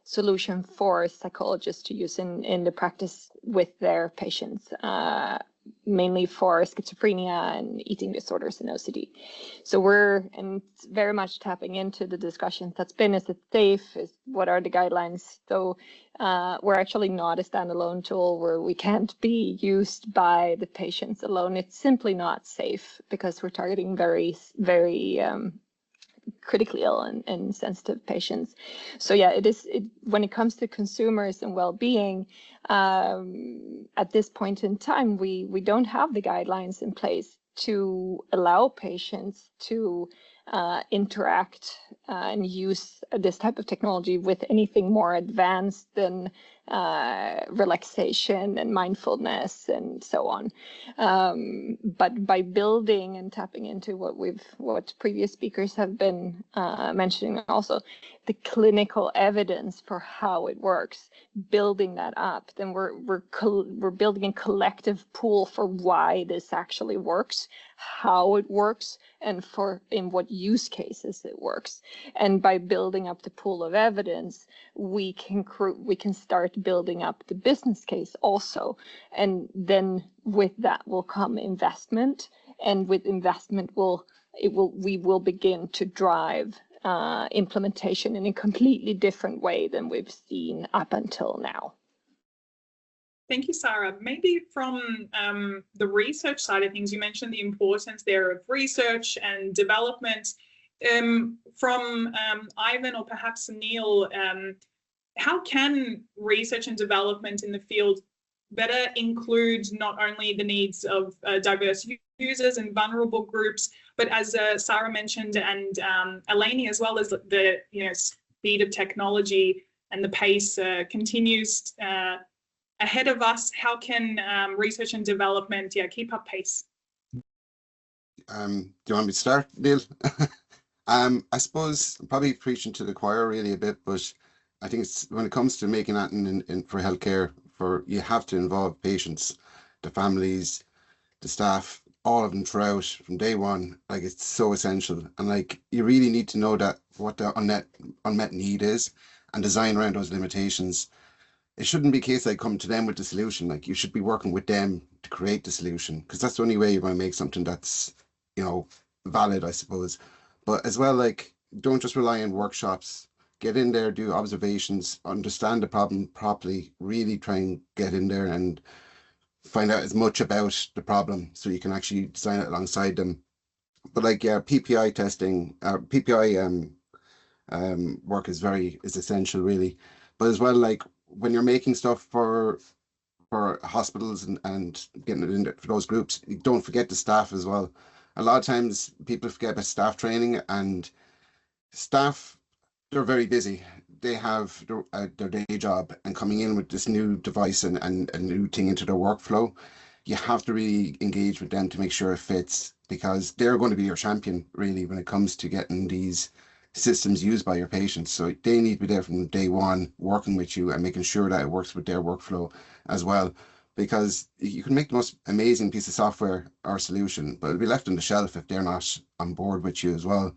solution for psychologists to use in the practice with their patients, mainly for schizophrenia and eating disorders and OCD. So we're very much tapping into the discussion that's been, is it safe? What are the guidelines? So we're actually not a standalone tool where we can't be used by the patients alone. It's simply not safe because we're targeting very, very critically ill and sensitive patients. So yeah, when it comes to consumers and well-being, at this point in time, we don't have the guidelines in place to allow patients to interact and use this type of technology with anything more advanced than relaxation and mindfulness and so on. But by building and tapping into what previous speakers have been mentioning also, the clinical evidence for how it works, building that up, then we're building a collective pool for why this actually works, how it works, and in what use cases it works. And by building up the pool of evidence, we can start building up the business case also. And then with that will come investment, and with investment we will begin to drive implementation in a completely different way than we've seen up until now. Thank you, Sara. Maybe from the research side of things, you mentioned the importance there of research and development. From Ivan or perhaps Neil, how can research and development in the field better include not only the needs of diverse users and vulnerable groups, but as Sara mentioned, and Eleni as well, as the speed of technology and the pace continues ahead of us? How can research and development keep up pace? Do you want me to start, Neil? I suppose I'm probably preaching to the choir really a bit, but I think it's when it comes to making that for healthcare, you have to involve patients, the families, the staff, all of them throughout from day one. Like, it's so essential, and like you really need to know that what the unmet need is and design around those limitations. It shouldn't be a case like come to them with the solution. Like, you should be working with them to create the solution, because that's the only way you're going to make something that's valid, I suppose. But as well, like, don't just rely on workshops. Get in there, do observations, understand the problem properly, really try and get in there and find out as much about the problem so you can actually design it alongside them. But like, yeah, PPI testing, PPI work is essential really. But as well, like, when you're making stuff for hospitals and getting it in there for those groups, don't forget the staff as well. A lot of times people forget about staff training, and staff, they're very busy. They have their day job, and coming in with this new device and a new thing into their workflow, you have to really engage with them to make sure it fits, because they're going to be your champion really when it comes to getting these systems used by your patients. So they need to be there from day one, working with you and making sure that it works with their workflow as well. Because you can make the most amazing piece of software or solution, but it'll be left on the shelf if they're not on board with you as well.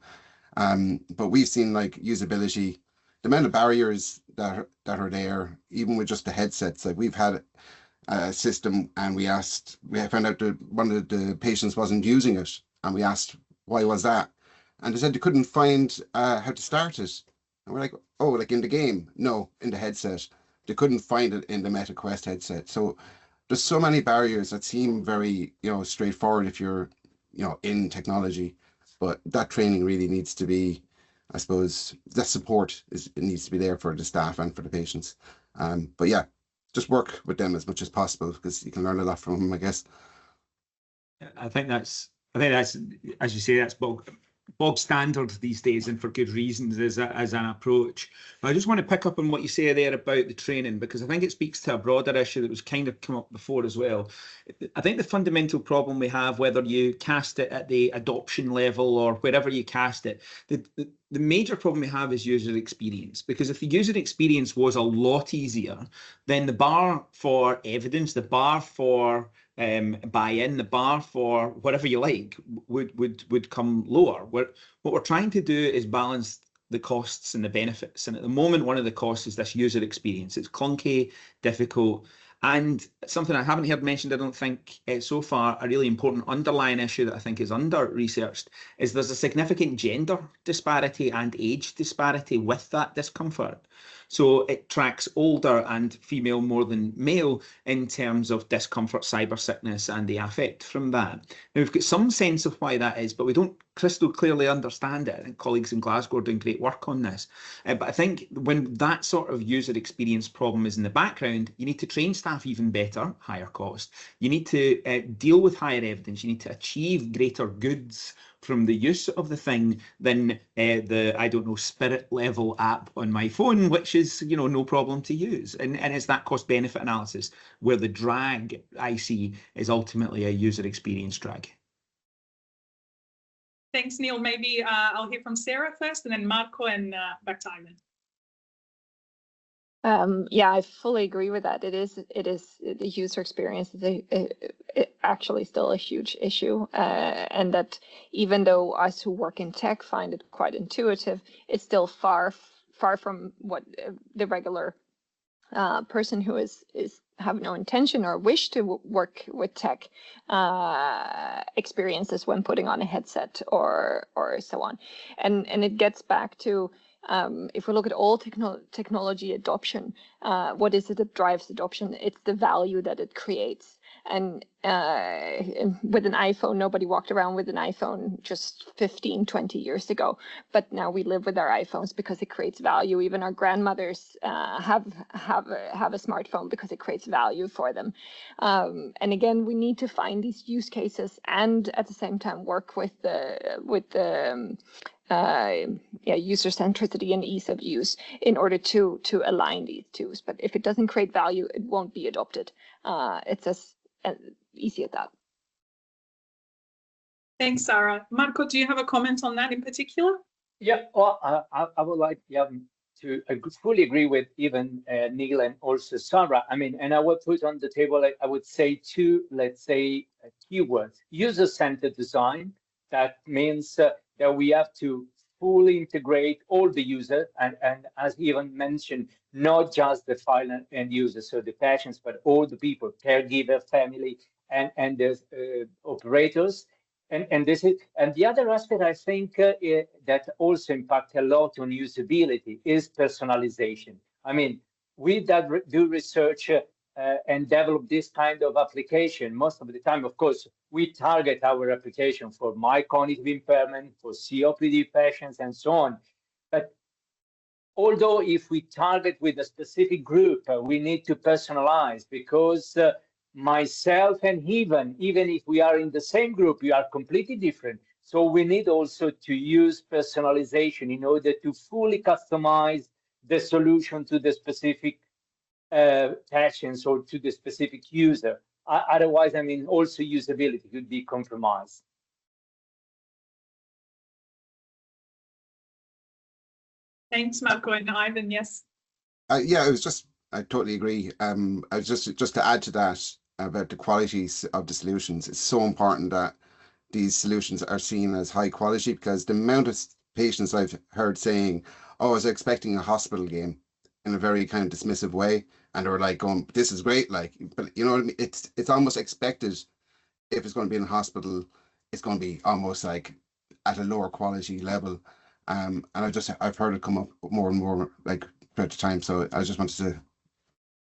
But we've seen like usability, the amount of barriers that are there, even with just the headsets. Like we've had a system and we found out that one of the patients wasn't using it, and we asked why was that, and they said they couldn't find how to start it. And we're like, oh, like in the game? No, in the headset. They couldn't find it in the Meta Quest headset. So there's so many barriers that seem very, straightforward if you're, in technology, but that training really needs to be, I suppose, that support it needs to be there for the staff and for the patients. But yeah, just work with them as much as possible, because you can learn a lot from them, I guess. I think that's, as you say, that's bog standard these days, and for good reasons as an approach. I just want to pick up on what you say there about the training, because I think it speaks to a broader issue that was kind of come up before as well. I think the fundamental problem we have, whether you cast it at the adoption level or wherever you cast it, the major problem we have is user experience. Because if the user experience was a lot easier, then the bar for evidence, the bar for buy-in, the bar for whatever you like would come lower. What we're trying to do is balance the costs and the benefits, and at the moment one of the costs is this user experience. It's clunky, difficult, and something I haven't heard mentioned, I don't think so far, a really important underlying issue that I think is under-researched, is there's a significant gender disparity and age disparity with that discomfort. So it tracks older and female more than male in terms of discomfort, cyber sickness, and the effect from that. Now, we've got some sense of why that is, but we don't crystal clearly understand it. I think colleagues in Glasgow are doing great work on this. But I think when that sort of user experience problem is in the background, you need to train staff even better, higher cost. You need to deal with higher evidence. You need to achieve greater goods from the use of the thing than I don't know, Spirit level app on my phone, which is, no problem to use. And it's that cost benefit analysis where the drag I see is ultimately a user experience drag. Thanks, Neil. Maybe I'll hear from Sara first, and then Marco, and back to Ivan. Yeah, I fully agree with that. It is the user experience is actually still a huge issue, and that even though us who work in tech find it quite intuitive, it's still far from what the regular person who is have no intention or wish to work with tech experiences when putting on a headset or so on. And it gets back to if we look at all technology adoption, what is it that drives adoption? It's the value that it creates. And with an iPhone, nobody walked around with an iPhone just 15, 20 years ago. But now we live with our iPhones because it creates value. Even our grandmothers have a smartphone because it creates value for them. And again, we need to find these use cases and at the same time work with the user centricity and ease of use in order to align these two. But if it doesn't create value, it won't be adopted. It's as easy as that. Thanks, Sara. Marco, do you have a comment on that in particular? Yeah, well, I would like to fully agree with even Neil and also Sara. I mean, and I would put on the table, I would say two, let's say, keywords: user-centered design. That means that we have to fully integrate all the users, and as Ivan mentioned, not just the final end users, so the patients, but all the people, caregiver, family, and the operators. And this is, and the other aspect I think that also impact a lot on usability is personalization. I mean, we that do research and develop this kind of application, most of the time, of course, we target our application for mild cognitive impairment, for COPD patients, and so on. But although if we target with a specific group, we need to personalize, because myself and even if we are in the same group, we are completely different. So we need also to use personalization in order to fully customize the solution to the specific patients or to the specific user. Otherwise, I mean, also usability could be compromised. Thanks, Marco and Ivan. Yes. Yeah, I totally agree. I was just to add to that about the qualities of the solutions. It's so important that these solutions are seen as high quality, because the amount of patients I've heard saying, "Oh, I was expecting a hospital game," in a very kind of dismissive way, and they were like going, "This is great," like, but you know what I mean? It's almost expected if it's going to be in a hospital, it's going to be almost like at a lower quality level. And I've heard it come up more and more like throughout the time. So I just wanted to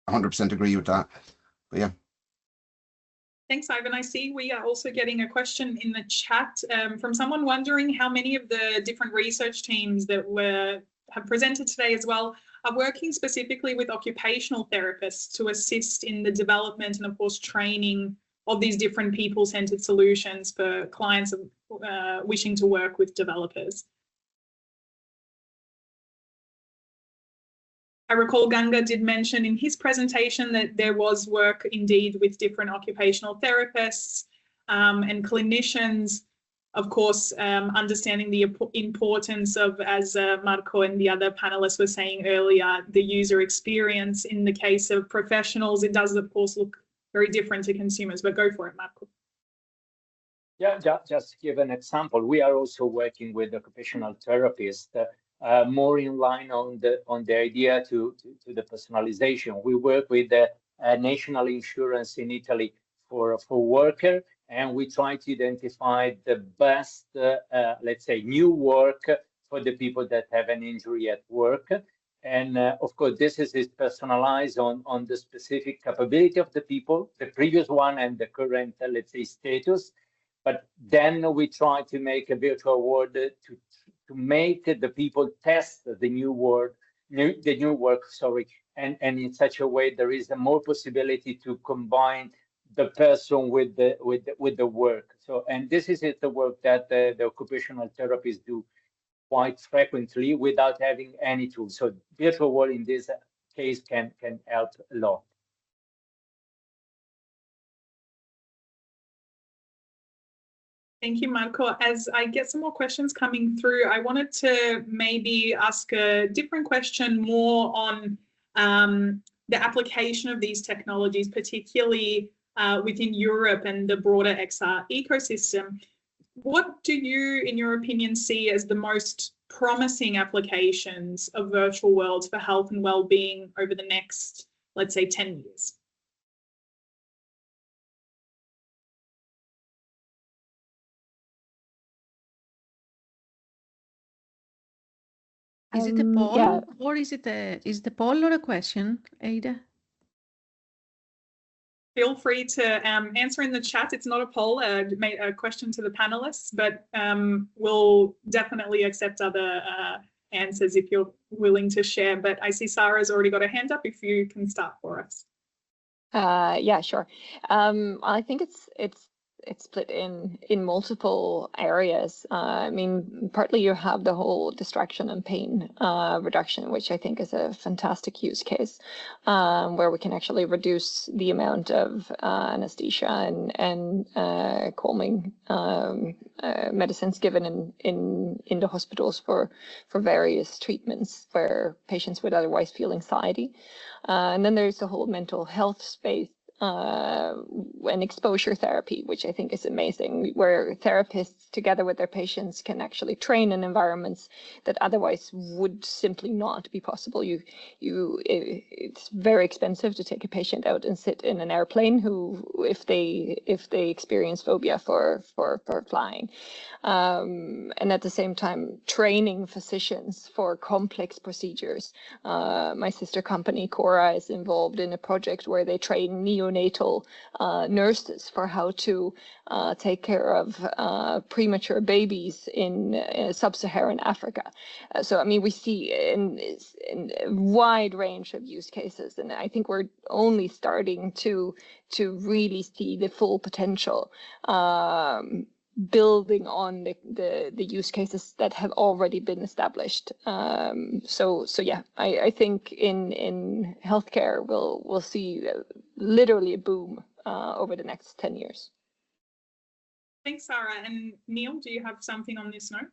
100% agree with that. But yeah. Thanks, Ivan. I see we are also getting a question in the chat from someone wondering how many of the different research teams that have presented today as well are working specifically with occupational therapists to assist in the development and, of course, training of these different people-centered solutions for clients wishing to work with developers. I recall Ganga did mention in his presentation that there was work indeed with different occupational therapists and clinicians, of course, understanding the importance of, as Marco and the other panelists were saying earlier, the user experience. In the case of professionals, it does, of course, look very different to consumers, but go for it, Marco. Yeah, just to give an example, we are also working with occupational therapists, more in line on the idea to the personalization. We work with the national insurance in Italy for worker, and we try to identify the best, let's say, new work for the people that have an injury at work. And of course, this is personalized on the specific capability of the people, the previous one and the current, let's say, status. But then we try to make a virtual world to make the people test the new work, and in such a way there is a more possibility to combine the person with the work. So, and this is the work that the occupational therapists do quite frequently without having any tools. So virtual world in this case can help a lot. Thank you, Marco. As I get some more questions coming through, I wanted to maybe ask a different question more on the application of these technologies, particularly within Europe and the broader XR ecosystem. What do you, in your opinion, see as the most promising applications of virtual worlds for health and well-being over the next, let's say, 10 years? Is it a poll, yeah. or is the poll or a question, Aida? Feel free to answer in the chat. It's not a poll, a question to the panelists, but we'll definitely accept other answers if you're willing to share. But I see Sara's already got a hand up. If you can start for us. Yeah, sure. I think it's split in multiple areas. I mean, partly you have the whole distraction and pain reduction, which I think is a fantastic use case, where we can actually reduce the amount of anesthesia and calming medicines given in the hospitals for various treatments where patients would otherwise feel anxiety. And then there's the whole mental health space. And exposure therapy, which I think is amazing, where therapists together with their patients can actually train in environments that otherwise would simply not be possible. It's very expensive to take a patient out and sit in an airplane who, if they experience phobia for flying, and at the same time training physicians for complex procedures. My sister company Cora is involved in a project where they train neonatal nurses for how to take care of premature babies in sub-Saharan Africa. So I mean, we see in a wide range of use cases, and I think we're only starting to really see the full potential, building on the use cases that have already been established. So yeah, I think in healthcare we'll see literally a boom over the next 10 years. Thanks, Sara. And Neil, do you have something on this note?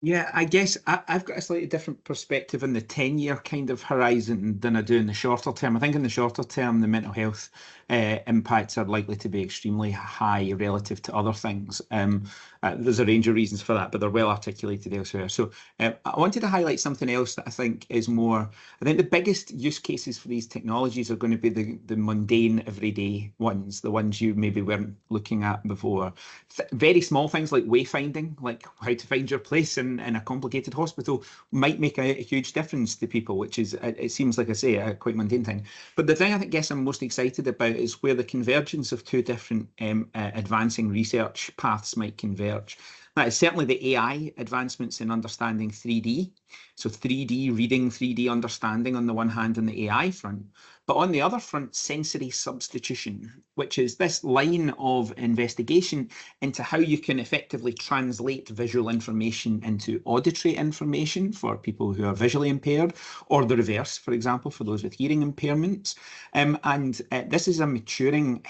Yeah, I guess I've got a slightly different perspective in the 10-year kind of horizon than I do in the shorter term. I think in the shorter term, the mental health impacts are likely to be extremely high relative to other things. There's a range of reasons for that, but they're well articulated elsewhere. So I wanted to highlight something else that I think is more, I think the biggest use cases for these technologies are going to be the mundane everyday ones, the ones you maybe weren't looking at before. Very small things like wayfinding, like how to find your place in a complicated hospital, might make a huge difference to people, which is, it seems like I say, a quite mundane thing. But the thing I guess I'm most excited about is where the convergence of two different advancing research paths might converge. That is certainly the AI advancements in understanding 3D. So 3D reading, 3D understanding on the one hand on the AI front, but on the other front, sensory substitution, which is this line of investigation into how you can effectively translate visual information into auditory information for people who are visually impaired, or the reverse, for example, for those with hearing impairments. This is a maturing,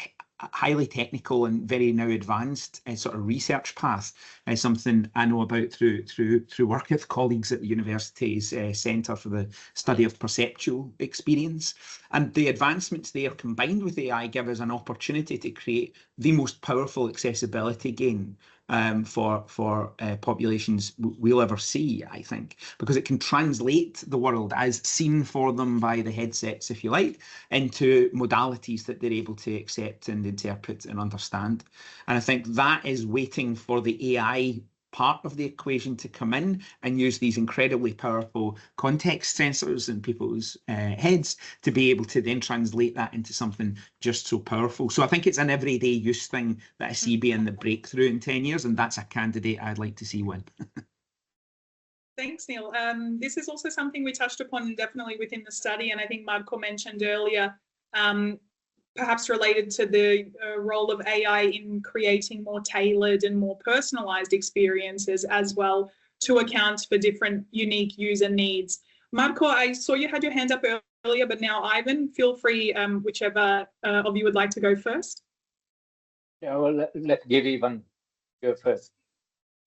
highly technical and very now advanced sort of research path, something I know about through work with colleagues at the university's Centre for the Study of Perceptual Experience. And the advancements there combined with AI give us an opportunity to create the most powerful accessibility gain for populations we'll ever see, I think, because it can translate the world as seen for them by the headsets, if you like, into modalities that they're able to accept and interpret and understand. And I think that is waiting for the AI part of the equation to come in and use these incredibly powerful context sensors in people's heads to be able to then translate that into something just so powerful. So I think it's an everyday use thing that I see being the breakthrough in 10 years, and that's a candidate I'd like to see win. Thanks, Neil. This is also something we touched upon definitely within the study, and I think Marco mentioned earlier, perhaps related to the role of AI in creating more tailored and more personalized experiences as well to account for different unique user needs. Marco, I saw you had your hand up earlier, but now Ivan, feel free, whichever of you would like to go first. Yeah, well, let's give Ivan go first.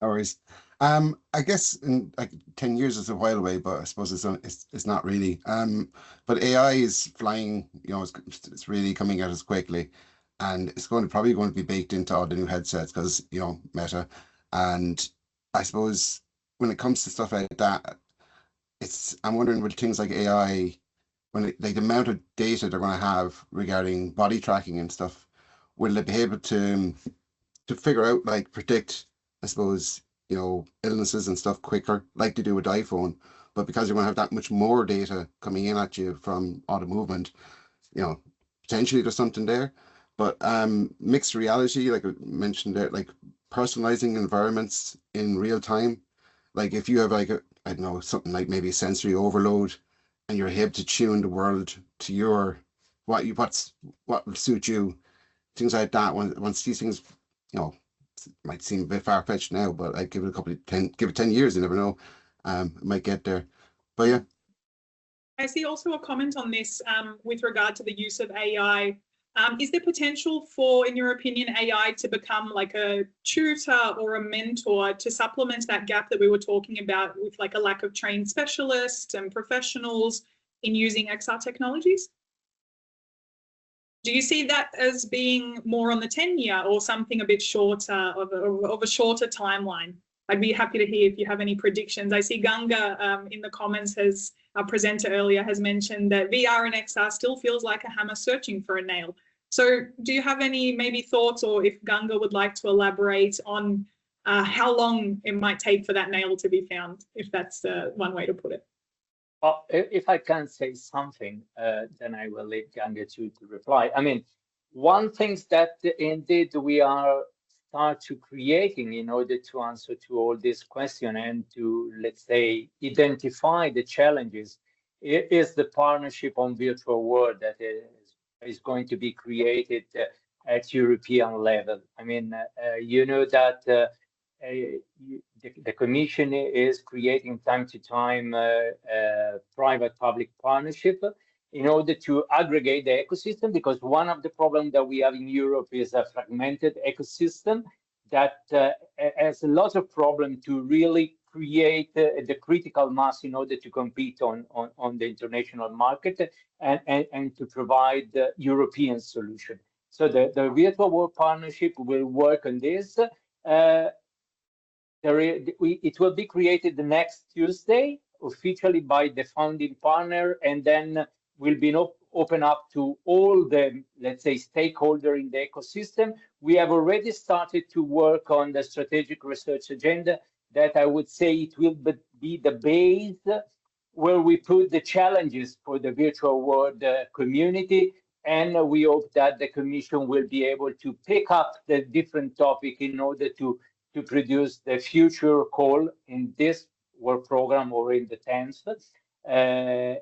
No worries. I guess in like 10 years is a while away, but I suppose it's not really. But AI is flying, you know, it's really coming at us quickly, and it's probably going to be baked into all the new headsets because, you know, Meta. And I suppose when it comes to stuff like that, I'm wondering with things like AI, like the amount of data they're going to have regarding body tracking and stuff, will they be able to figure out, like, predict, I suppose, you know, illnesses and stuff quicker, like they do with iPhone, but because you're going to have that much more data coming in at you from all the movement, you know, potentially there's something there. But mixed reality, like I mentioned there, like personalizing environments in real time, like if you have like I don't know, something like maybe sensory overload, and you're able to tune the world to your what will suit you, things like that. Once these things, you know, might seem a bit far-fetched now, but I give it 10 years, you never know. It might get there. But yeah. I see also a comment on this with regard to the use of AI. Is there potential for, in your opinion, AI to become like a tutor or a mentor to supplement that gap that we were talking about with like a lack of trained specialists and professionals in using XR technologies? Do you see that as being more on the 10-year or something a bit shorter, of a shorter timeline? I'd be happy to hear if you have any predictions. I see Ganga in the comments, our presenter earlier has mentioned that VR and XR still feels like a hammer searching for a nail. So do you have any maybe thoughts, or if Ganga would like to elaborate on how long it might take for that nail to be found, if that's one way to put it? Well, if I can say something, then I will leave Ganga to reply. I mean, one thing that indeed we are start to creating in order to answer to all this question and to, let's say, identify the challenges is the partnership on virtual world that is going to be created at European level. I mean, you know that the Commission is creating time to time private-public partnership in order to aggregate the ecosystem, because one of the problems that we have in Europe is a fragmented ecosystem that has a lot of problem to really create the critical mass in order to compete on the international market and to provide the European solution. So the Virtual World Partnership will work on this. It will be created the next Tuesday, officially by the founding partner, and then will be open up to all the, let's say, stakeholder in the ecosystem. We have already started to work on the strategic research agenda that I would say it will be the base where we put the challenges for the virtual world community. And we hope that the Commission will be able to pick up the different topic in order to produce the future call in this work program or in the 10th. I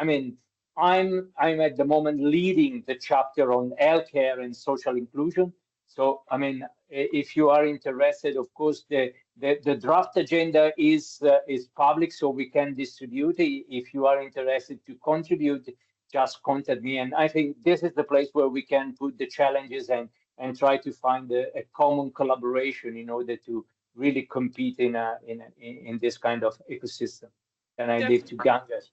mean, I'm at the moment leading the chapter on healthcare and social inclusion. So, I mean, if you are interested, of course, the draft agenda is public, so we can distribute it. If you are interested to contribute, just contact me. And I think this is the place where we can put the challenges and try to find a common collaboration in order to really compete in this kind of ecosystem. And I leave to Gangadhar.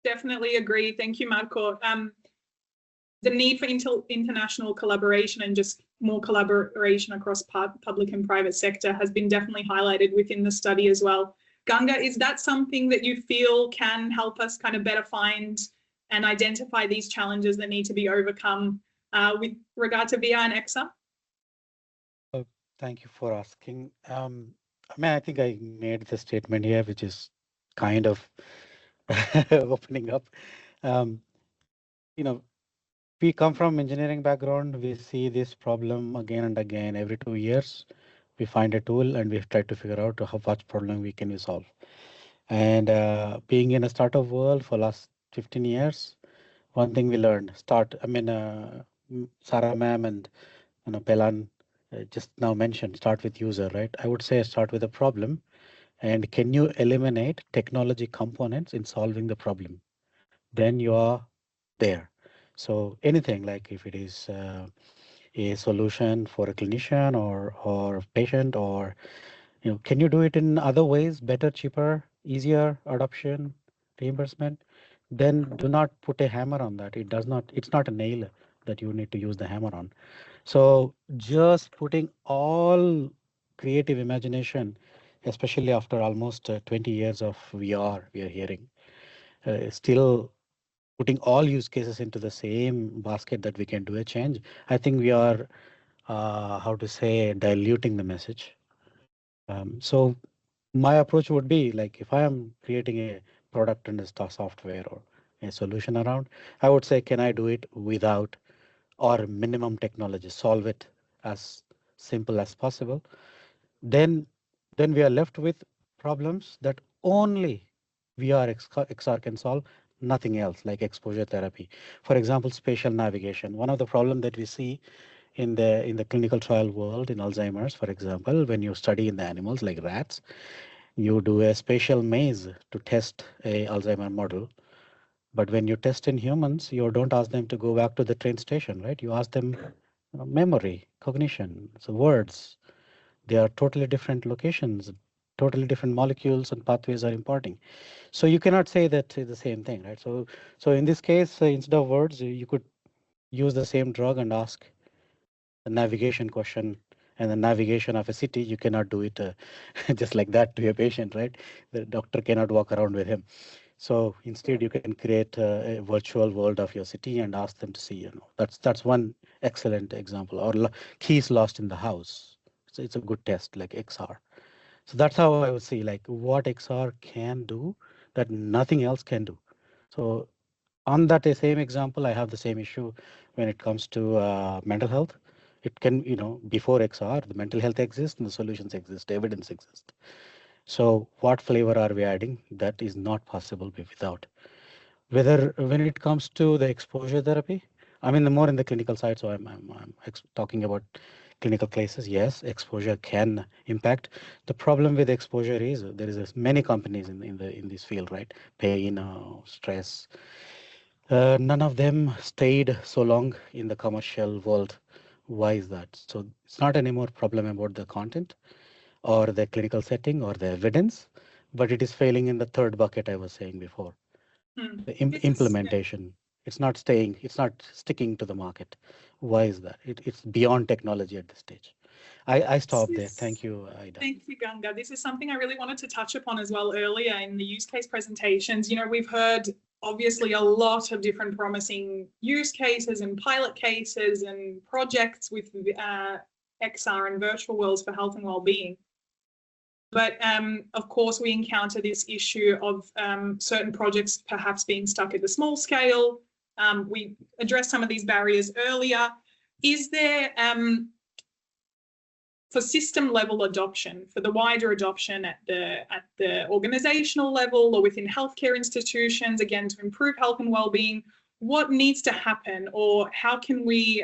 Definitely agree. Thank you, Marco. The need for international collaboration and just more collaboration across public and private sector has been definitely highlighted within the study as well. Ganga, is that something that you feel can help us kind of better find and identify these challenges that need to be overcome with regard to VR and XR? Thank you for asking. I mean, I think I made the statement here, which is kind of opening up. You know, we come from engineering background. We see this problem again and again. Every 2 years, we find a tool and we try to figure out what problem we can solve. And being in a startup world for last 15 years, one thing we learned, Sara ma'am and Phelan just now mentioned, start with user, right? I would say start with a problem. And can you eliminate technology components in solving the problem? Then you are there. So anything, like if it is a solution for a clinician or patient, or can you do it in other ways, better, cheaper, easier, adoption, reimbursement? Then do not put a hammer on that. It's not a nail that you need to use the hammer on. So just putting all creative imagination, especially after almost 20 years of VR, we are hearing, still putting all use cases into the same basket that we can do a change. I think we are, diluting the message. So my approach would be like, if I am creating a product and a software or a solution around, I would say, can I do it without or minimum technology, solve it as simple as possible? Then we are left with problems that only VR XR can solve, nothing else, like exposure therapy. For example, spatial navigation. One of the problems that we see in the clinical trial world in Alzheimer's, for example, when you study in the animals like rats, you do a spatial maze to test a Alzheimer model. But when you test in humans, you don't ask them to go back to the train station, right? You ask them memory, cognition, so words. They are totally different locations, totally different molecules and pathways are importing. So you cannot say that it's the same thing, right? So in this case, instead of words, you could use the same drug and ask the navigation question, and the navigation of a city. You cannot do it just like that to a patient, right? The doctor cannot walk around with him. So instead, you can create a virtual world of your city and ask them to see. That's one excellent example. Or keys lost in the house. So it's a good test, like XR. So that's how I would see, like, what XR can do that nothing else can do. So on that same example, I have the same issue when it comes to mental health. It can, before XR, the mental health exists and the solutions exist, evidence exists. So what flavor are we adding? That is not possible without. Whether when it comes to the exposure therapy, I mean, the more in the clinical side, so I'm talking about clinical cases. Yes, exposure can impact. The problem with exposure is there is many companies in this field, right? Pain, stress. None of them stayed so long in the commercial world. Why is that? So it's not anymore problem about the content. or the clinical setting or the evidence, but it is failing in the third bucket I was saying before. The implementation. It's not sticking to the market. Why is that? It's beyond technology at this stage. I stop there. Thank you, Aida. Thank you, Ganga. This is something I really wanted to touch upon as well earlier in the use case presentations. You know, we've heard obviously a lot of different promising use cases and pilot cases and projects with XR and virtual worlds for health and well-being. But of course, we encounter this issue of certain projects perhaps being stuck at the small scale. We addressed some of these barriers earlier. Is there, for system level adoption, for the wider adoption at the organizational level or within healthcare institutions, again, to improve health and well-being, what needs to happen, or how can we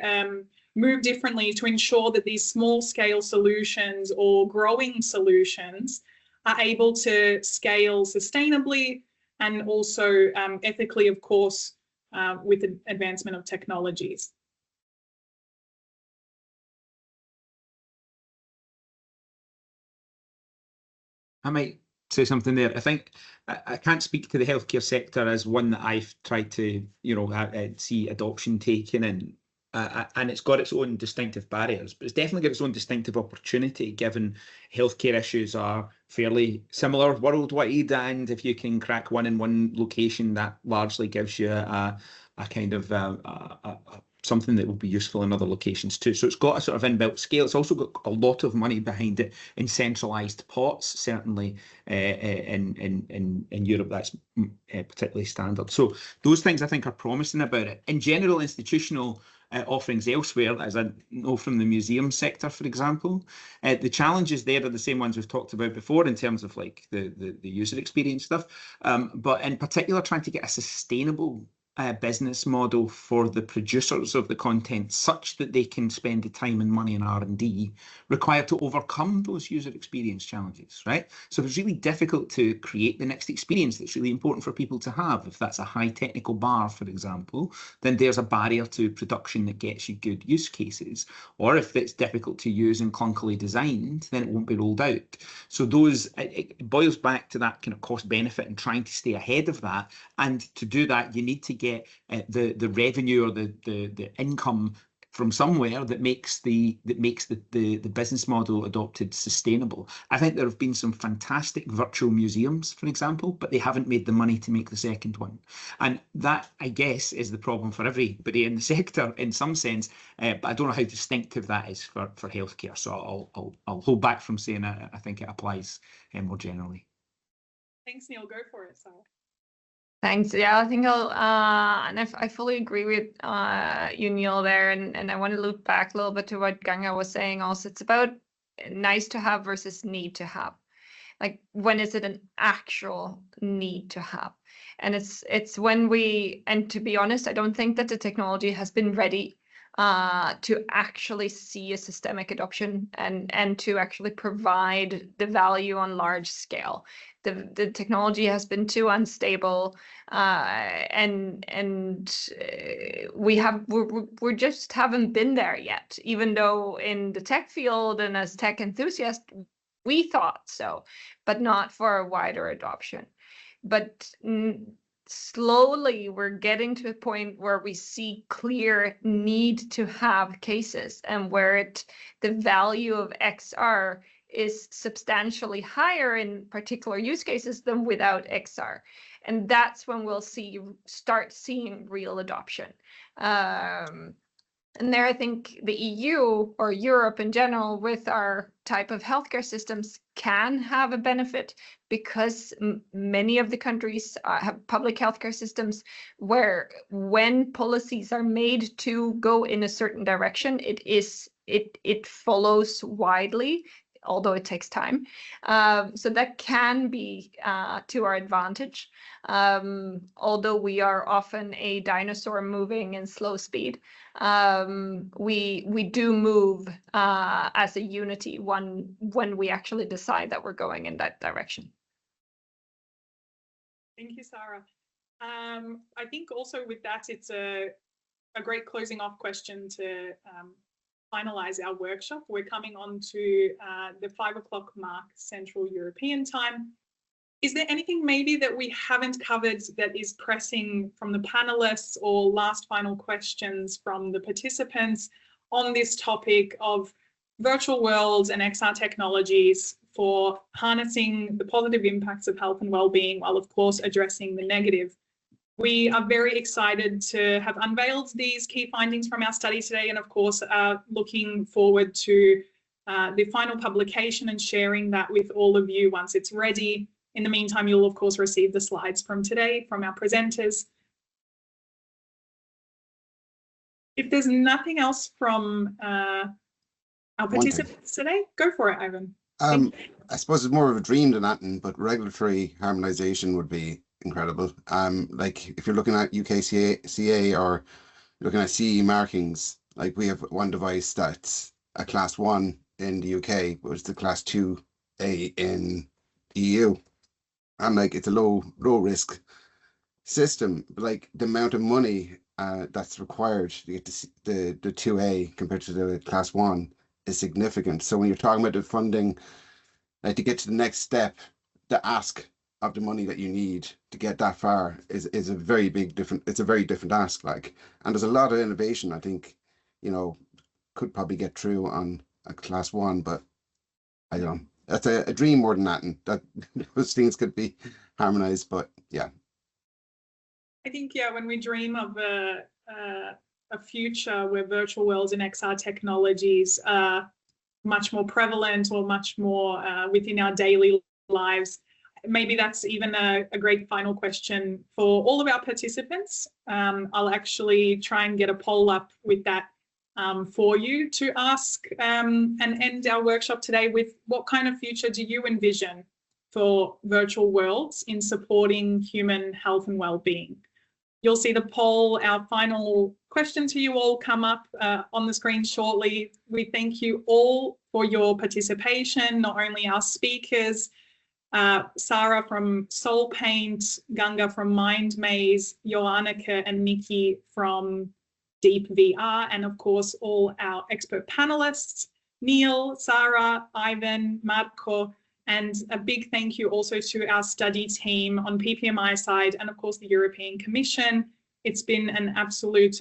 move differently to ensure that these small scale solutions or growing solutions are able to scale sustainably and also ethically, of course, with the advancement of technologies? I might say something there. I think I can't speak to the healthcare sector as one that I've tried to, see adoption taken in. And it's got its own distinctive barriers, but it's definitely got its own distinctive opportunity, given healthcare issues are fairly similar worldwide, and if you can crack one in one location, that largely gives you a kind of something that will be useful in other locations too. So it's got a sort of inbuilt scale. It's also got a lot of money behind it in centralised pots, certainly in Europe that's particularly standard. So those things I think are promising about it. In general, institutional offerings elsewhere, as I know from the museum sector, for example, the challenges there are the same ones we've talked about before in terms of like the user experience stuff, but in particular trying to get a sustainable business model for the producers of the content such that they can spend the time and money in R&D required to overcome those user experience challenges, right? So it's really difficult to create the next experience that's really important for people to have. If that's a high technical bar, for example, then there's a barrier to production that gets you good use cases. Or if it's difficult to use and clunkily designed, then it won't be rolled out. So it boils back to that kind of cost benefit and trying to stay ahead of that. And to do that, you need to get the revenue or the income from somewhere that makes the business model adopted sustainable. I think there have been some fantastic virtual museums, for example, but they haven't made the money to make the second one. And that, I guess, is the problem for everybody in the sector in some sense. But I don't know how distinctive that is for healthcare. So I'll hold back from saying I think it applies more generally. Thanks, Neil. Go for it, Sara. Thanks. Yeah, I think I fully agree with you, Neil, there. And I want to loop back a little bit to what Ganga was saying also. It's about nice to have versus need to have. Like, when is it an actual need to have? And it's when and to be honest, I don't think that the technology has been ready to actually see a systemic adoption and to actually provide the value on large scale. The technology has been too unstable, and we just haven't been there yet. Even though in the tech field and as tech enthusiasts, we thought so, but not for a wider adoption. But slowly we're getting to a point where we see clear need to have cases, and where the value of XR is substantially higher in particular use cases than without XR. And that's when we'll start seeing real adoption. And there, I think the EU or Europe in general, with our type of healthcare systems, can have a benefit, because many of the countries have public healthcare systems where, when policies are made to go in a certain direction, it follows widely, although it takes time. So that can be to our advantage, although we are often a dinosaur moving in slow speed. We do move as a unity when we actually decide that we're going in that direction. Thank you, Sara. I think also with that, it's a great closing off question to finalize our workshop. We're coming on to the 5 o'clock mark Central European time. Is there anything maybe that we haven't covered that is pressing from the panelists, or last final questions from the participants on this topic of virtual worlds and XR technologies for harnessing the positive impacts of health and well-being, while of course addressing the negative? We are very excited to have unveiled these key findings from our study today, and of course looking forward to the final publication and sharing that with all of you once it's ready. In the meantime, you'll of course receive the slides from today from our presenters. If there's nothing else from our participants today, go for it, Ivan. I suppose it's more of a dream than that, but regulatory harmonization would be incredible. Like if you're looking at UKCA or looking at CE markings, like we have one device that's a class 1 in the UK, but it's the class 2A in EU. And like it's a low risk system, but like the amount of money that's required to get the 2A compared to the class 1 is significant. So when you're talking about the funding, like to get to the next step, the ask of the money that you need to get that far is a very different ask. Like, and there's a lot of innovation I think, you know, could probably get through on a class 1, but I don't know. That's a dream more than that, and that those things could be harmonized, but yeah. I think, yeah, when we dream of a future where virtual worlds and XR technologies are much more prevalent or much more within our daily lives, maybe that's even a great final question for all of our participants. I'll actually try and get a poll up with that for you to ask and end our workshop today with: what kind of future do you envision for virtual worlds in supporting human health and well-being? You'll see the poll, our final question to you all, come up on the screen shortly. We thank you all for your participation, not only our speakers, Sara from SoulPaint, Ganga from MindMaze, Joanneke and Niki from DEEPVR, and of course all our expert panelists, Neil, Sara, Ivan, Marco, and a big thank you also to our study team on PPMI side and of course the European Commission. It's been an absolute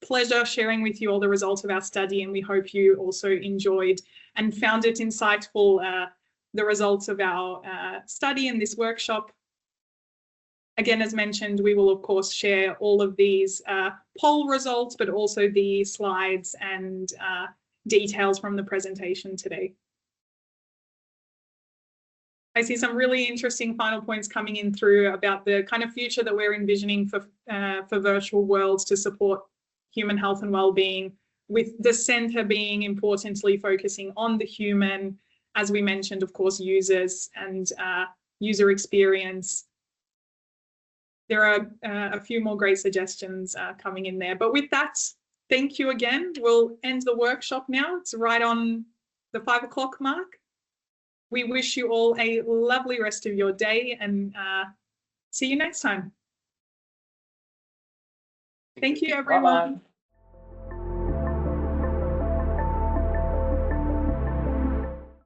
pleasure sharing with you all the results of our study, and we hope you also enjoyed and found it insightful, the results of our study in this workshop. Again, as mentioned, we will of course share all of these poll results, but also the slides and details from the presentation today. I see some really interesting final points coming in through about the kind of future that we're envisioning for virtual worlds to support human health and well-being, with the center being importantly focusing on the human, as we mentioned, of course, users and user experience. There are a few more great suggestions coming in there. But with that, thank you again. We'll end the workshop now. It's right on the 5 o'clock mark. We wish you all a lovely rest of your day, and see you next time. Thank you, everyone. Bye-bye.